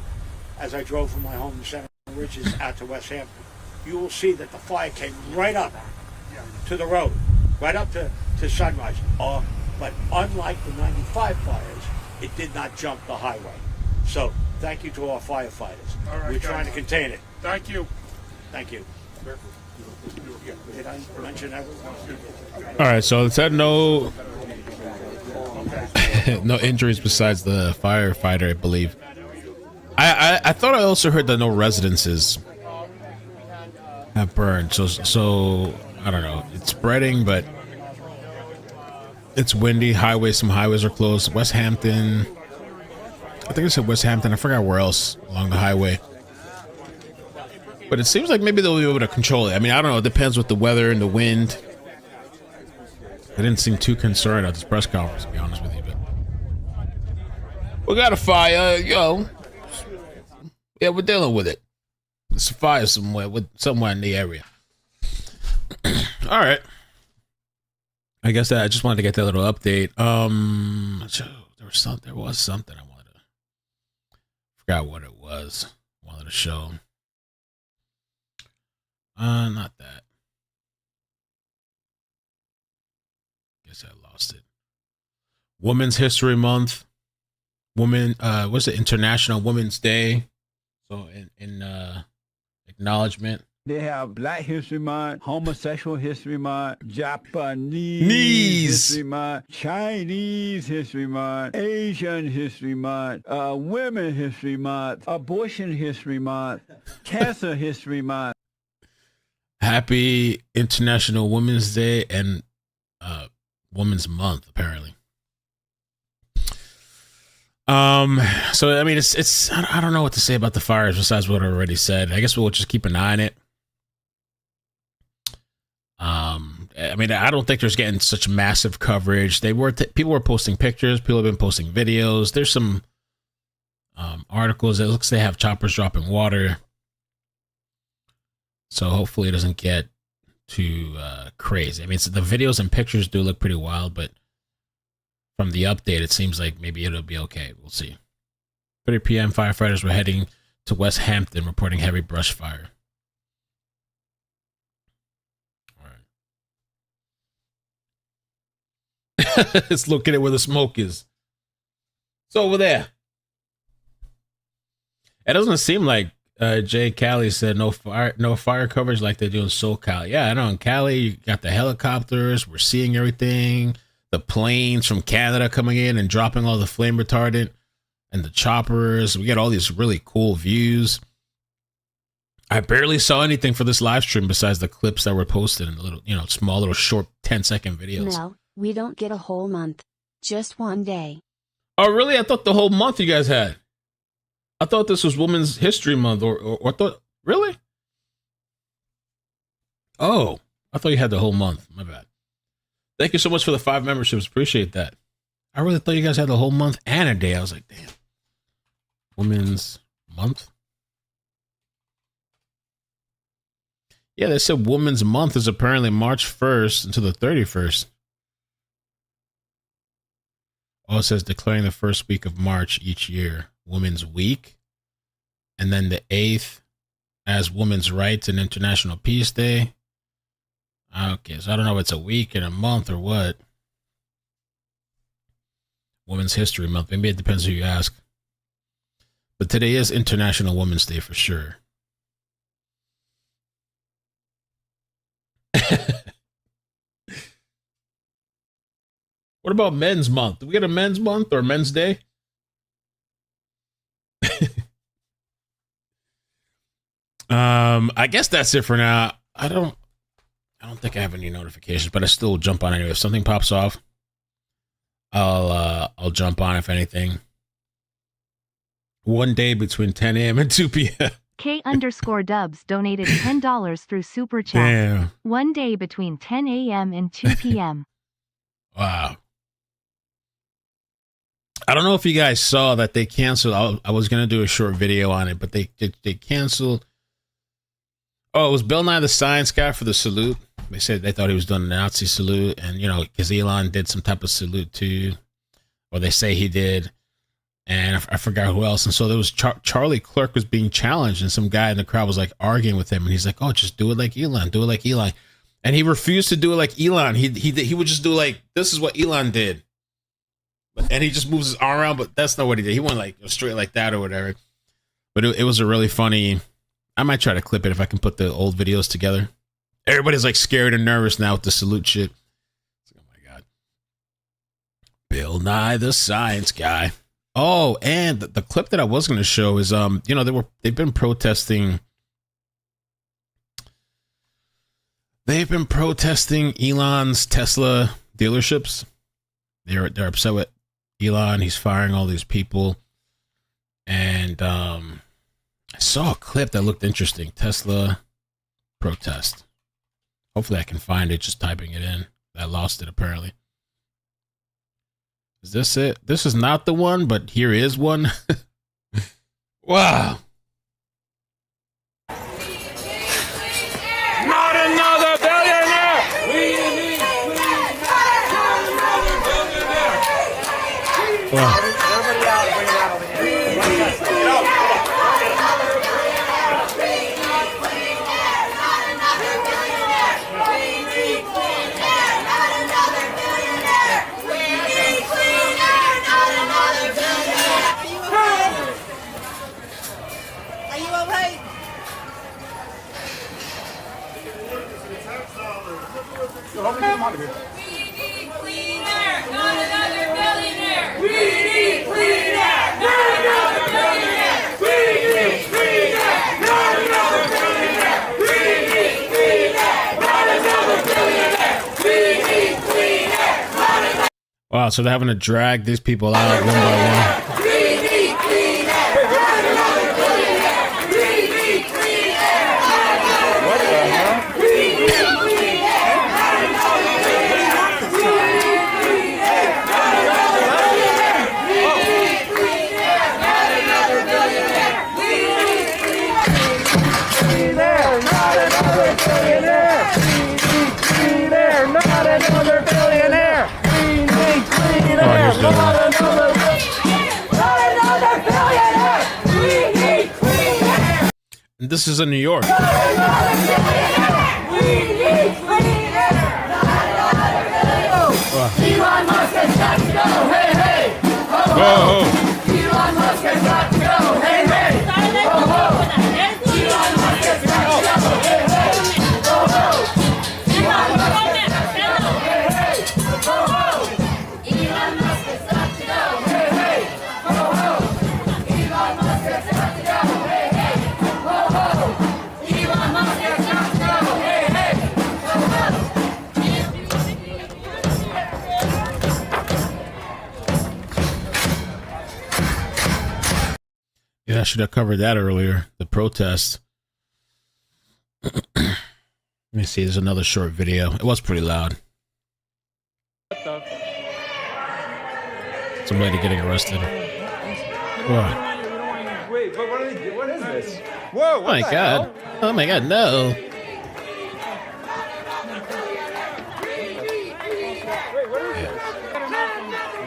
as I drove from my home in Center Ridges out to West Hampton, you will see that the fire came right up to the road, right up to Sunrise. But unlike the 95 fires, it did not jump the highway. So thank you to our firefighters. All right, We're trying to contain it. Thank you. Thank you. Did I mention that? All right, so it said no injuries besides the firefighter, I believe. I thought I also heard that no residences have burned. So I don't know. It's spreading, but it's windy. Some highways are closed. West Hampton. I think I said West Hampton. I forgot where else along the highway. But it seems like maybe they'll be able to control it. I mean, I don't know. It depends with the weather and the wind. They didn't seem too concerned at this press conference, to be honest with you. But we got a fire, Yeah, we're dealing with it. It's a fire somewhere in the area. All right. I guess I just wanted to get that little update. There was something I wanted to. Forgot what it was. Wanted to show. Not that. Guess I lost it. Women's History Month. What's it? International Women's Day. So in acknowledgement. They have Black History Month, Homosexual History Month, Japanese History Month, Chinese History Month, Asian History Month, Women History Month, Abortion History Month, Cancer History Month. Happy International Women's Day and Women's Month, apparently. So I mean, it's I don't know what to say about the fires besides what I already said. I guess we'll just keep an eye on it. I mean, I don't think there's getting such massive coverage. People were posting pictures. People have been posting videos. There's some articles. It looks they have choppers dropping water. So hopefully it doesn't get too crazy. I mean, the videos and pictures do look pretty wild, but from the update, it seems like maybe it'll be okay. We'll see. 3 p.m. firefighters were heading to West Hampton, reporting heavy brush fire. All right. Let's look at it where the smoke is. It's over there. It doesn't seem like Jay Cali said no fire coverage like they do in SoCal. Yeah, I know in Cali you got the helicopters. We're seeing everything. The planes from Canada coming in and dropping all the flame retardant, and the choppers. We get all these really cool views. I barely saw anything for this live stream besides the clips that were posted in the little, small little short 10-second videos. No, we don't get a whole month. Just one day. Oh, really? I thought the whole month you guys had. I thought this was Women's History Month, or thought, really? Oh, I thought you had the whole month. My bad. Thank you so much for the 5 memberships. Appreciate that. I really thought you guys had the whole month and a day. I was like, damn. Women's Month? Yeah, they said Women's Month is apparently March 1st until the 31st. Oh, it says declaring the first week of March each year Women's Week, and then the 8th as Women's Rights and International Peace Day. Okay, so I don't know if it's a week and a month or what. Women's History Month. Maybe it depends who you ask. But today is International Women's Day for sure. What about Men's Month? Do we get a Men's Month or Men's Day? I guess that's it for now. I don't think I have any notifications, but I still jump on anyway. If something pops off, I'll jump on if anything. One day between 10 a.m. and 2 p.m. K_Dubs donated $10 through Super Chat. Damn. One day between 10 a.m. and 2 p.m. Wow. I don't know if you guys saw that they canceled. I was going to do a short video on it, but they canceled. Oh, it was Bill Nye the Science Guy for the salute. They said they thought he was doing a Nazi salute, and, you know, because Elon did some type of salute too, or they say he did, and I forgot who else. And so there was Charlie Clerk was being challenged, and some guy in the crowd was like arguing with him, and he's like, "Oh, just do it like Elon, do it like Elon," and he refused to do it like Elon. He would just do like, "This is what Elon did," and he just moves his arm around, but that's not what he did. He went like straight like that or whatever. But it was a really funny. I might try to clip it if I can put the old videos together. Everybody's like scared and nervous now with the salute shit. Oh my God. Bill Nye the Science Guy. Oh, and the clip that I was going to show is, you know, they've been protesting. They've been protesting Elon's Tesla dealerships. They're upset with Elon. He's firing all these people. And I saw a clip that looked interesting. Tesla protest. Hopefully I can find it just typing it in. I lost it apparently. Is this it? This is not the one, but here is one. Wow. Not another billionaire! Wow. Wow, so they're having to drag these people out one by one. This is in New York. Elon Musk has got to go, hey, hey! Ho, ho! Elon Musk has got to go, hey, hey! Ho, ho! Elon Musk has got to go, hey, hey! Ho, ho! Elon Musk has got to go, hey, hey! Ho, ho! Elon Musk has got to go, hey, hey! Ho, ho! Elon Musk has got to go, hey, hey! Ho, ho! Elon Musk has got to go, hey, hey! Ho, ho! Yeah, I should have covered that earlier. The protest. Let me see. There's another short video. It was pretty loud. Some lady getting arrested. Whoa. Wait, but what are they doing? What is this? Whoa, Oh my God. Oh my God, no.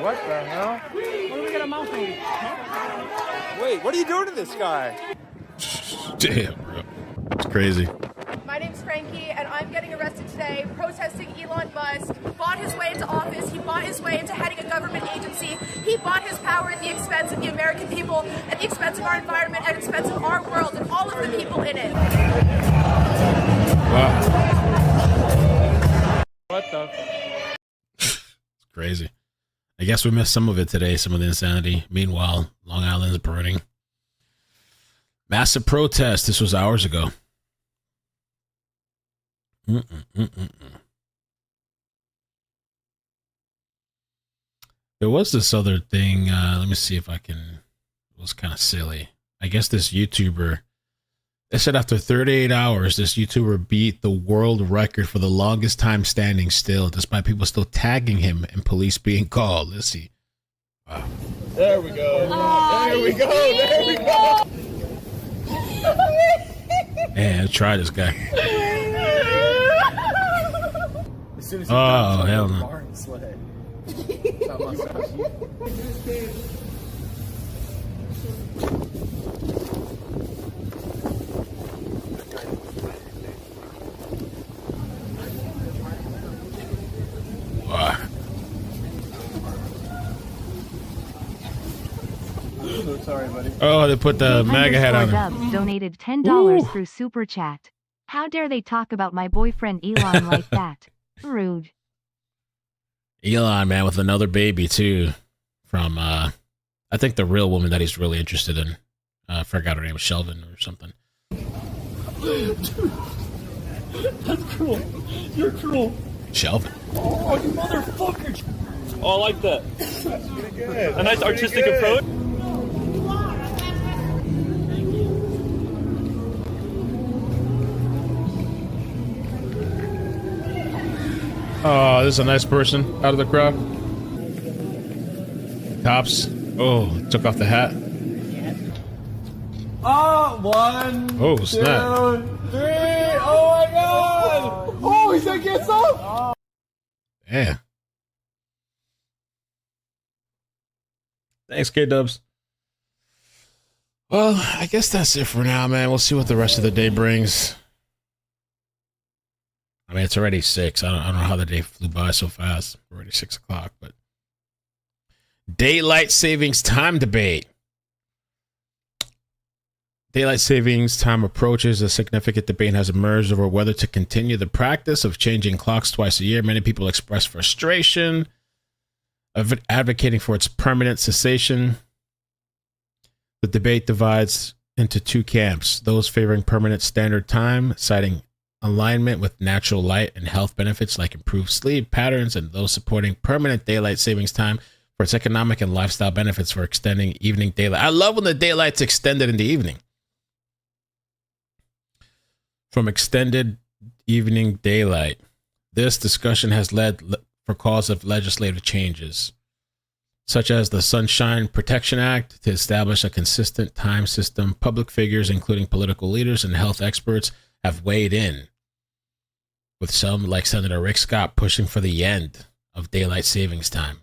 What the hell? What do we get a mouse on? Wait, what are you doing to this guy? Damn, bro. crazy. My name's Frankie, and I'm getting arrested today protesting Elon Musk. He bought his way into office. He bought his way into heading a government agency. He bought his power at the expense of the American people, at the expense of our environment, at the expense of our world, and all of the people in it. Wow. What the? It's crazy. I guess we missed some of it today, some of the insanity. Meanwhile, Long Island is burning. Massive protest. This was hours ago. There was this other thing. Let me see if I can. It was kind of silly. I guess this YouTuber. They said after 38 hours, this YouTuber beat the world record for the longest time standing still, despite people still tagging him and police being called. Let's see. Wow. There we go. There we go. There we go. Man, try this guy. As soon as Oh, hell no. barn sled. Wow. Sorry, buddy. Oh, they put the MAGA hat on him. Dubs donated $10 through Super Chat. How dare they talk about my boyfriend Elon like that? Rude. Elon, man, with another baby, too. From, I think the real woman that he's really interested in. I forgot her name, Shelvin or something. That's cruel. You're cruel. Shelvin. Oh, you motherfucker. Oh, I like that. A nice artistic approach. Oh, this is a nice person out of the crowd. Cops. Oh, took off the hat. Oh, 1, Oh, 2, 3. snap. Oh my God! Oh, he's gonna get some. Yeah. Thanks, K-Dubs. Well, I guess that's it for now, man. We'll see what the rest of the day brings. I mean, it's already 6. I don't know how the day flew by so fast. Already 6 o'clock, but daylight savings time debate. Daylight savings time approaches. A significant debate has emerged over whether to continue the practice of changing clocks twice a year. Many people express frustration of advocating for its permanent cessation. The debate divides into two camps: those favoring permanent standard time, citing alignment with natural light and health benefits like improved sleep patterns, and those supporting permanent daylight savings time for its economic and lifestyle benefits for extending evening daylight. I love when the daylight's extended in the evening. From extended evening daylight, this discussion has led for cause of legislative changes, such as the Sunshine Protection Act, to establish a consistent time system. Public figures, including political leaders and health experts, have weighed in, with some, like Senator Rick Scott, pushing for the end of daylight savings time.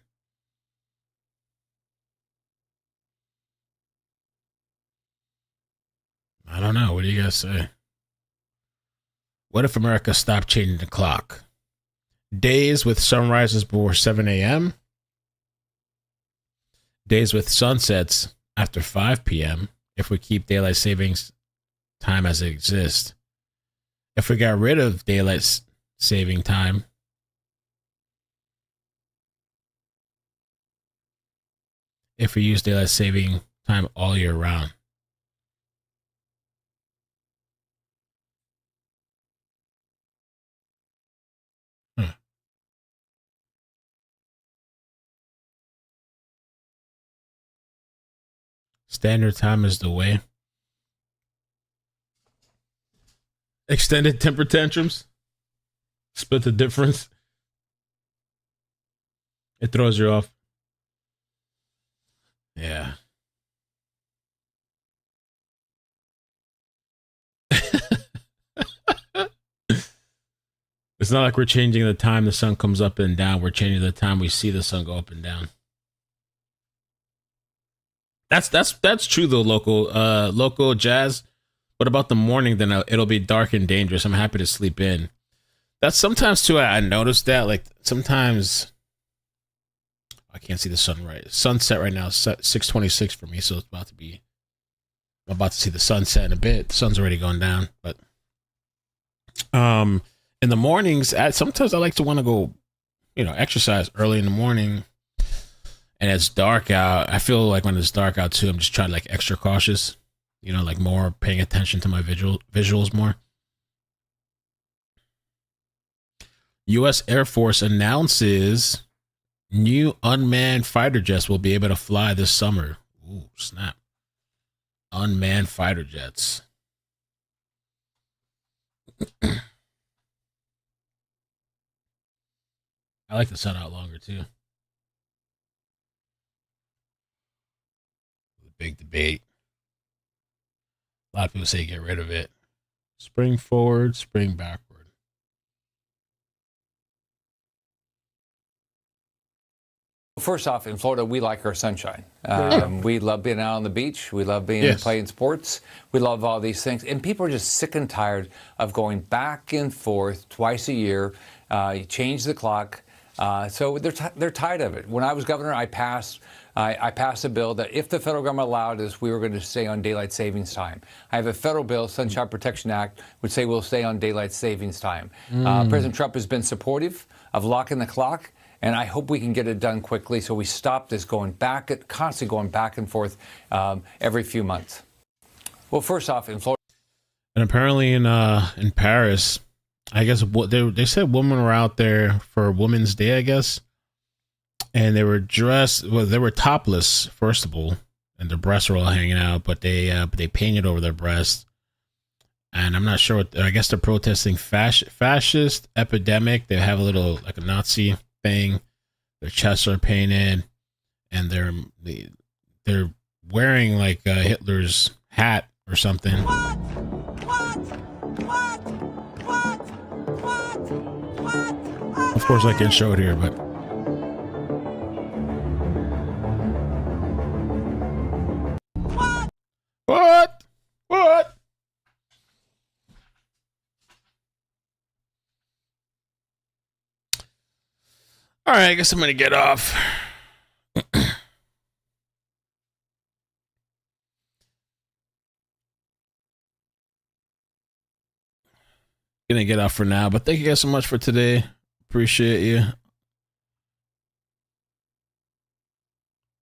I don't know. What do you guys say? What if America stopped changing the clock? Days with sunrises before 7 a.m., days with sunsets after 5 p.m., if we keep daylight savings time as it exists. If we got rid of daylight saving time, if we use daylight saving time all year round. Standard time is the way. Extended temper tantrums. Split the difference. It throws you off. Yeah. It's not like we're changing the time the sun comes up and down. We're changing the time we see the sun go up and down. That's true though, local jazz. What about the morning? Then it'll be dark and dangerous. I'm happy to sleep in. That's sometimes too. I noticed that. Like sometimes I can't see the sunset right now. It's 6:26 for me, so it's about to be. I'm about to see the sunset in a bit. The sun's already gone down, but in the mornings, sometimes I like to want to go, exercise early in the morning, and it's dark out. I feel like when it's dark out too, I'm just trying to like extra cautious, like more paying attention to my visuals more. U.S. Air Force announces new unmanned fighter jets will be able to fly this summer. Ooh, snap. Unmanned fighter jets. I like the sun out longer too. The big debate. A lot of people say get rid of it. Spring forward, spring backward. First off, in Florida, we like our sunshine. Yeah. We love being out on the beach. We love being playing sports. We love all these things. And people are just sick and tired of going back and forth twice a year. You change the clock. So they're tired of it. When I was governor, I passed a bill that if the federal government allowed us, we were going to stay on daylight savings time. I have a federal bill, Sunshine Protection Act, would say we'll stay on daylight savings time. President Trump has been supportive of locking the clock. And I hope we can get it done quickly so we stop this constantly going back and forth every few months. Well, first off, in Florida. And apparently in Paris, I guess they said women were out there for Women's Day, I guess. And they were they were topless, first of all, and their breasts were all hanging out, but they painted over their breasts. And I'm not sure I guess they're protesting fascist epidemic. They have a little, like a Nazi thing. Their chests are painted, and they're wearing like Hitler's hat or something. Of course, I can't show it here, but what? All right, I guess I'm going to get off. Gonna get off for now, but thank you guys so much for today. Appreciate you.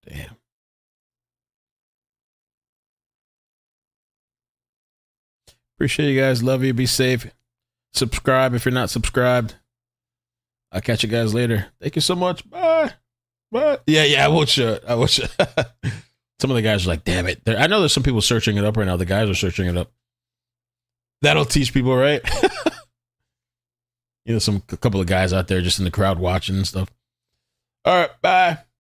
Damn. Appreciate you guys. Love you. Be safe. Subscribe if you're not subscribed. I'll catch you guys later. Thank you so much. Bye. Bye. Yeah, I will shut. Some of the guys are like, damn it. I know there's some people searching it up right now. The guys are searching it up. That'll teach people, right? A couple of guys out there just in the crowd watching and stuff. All right, bye.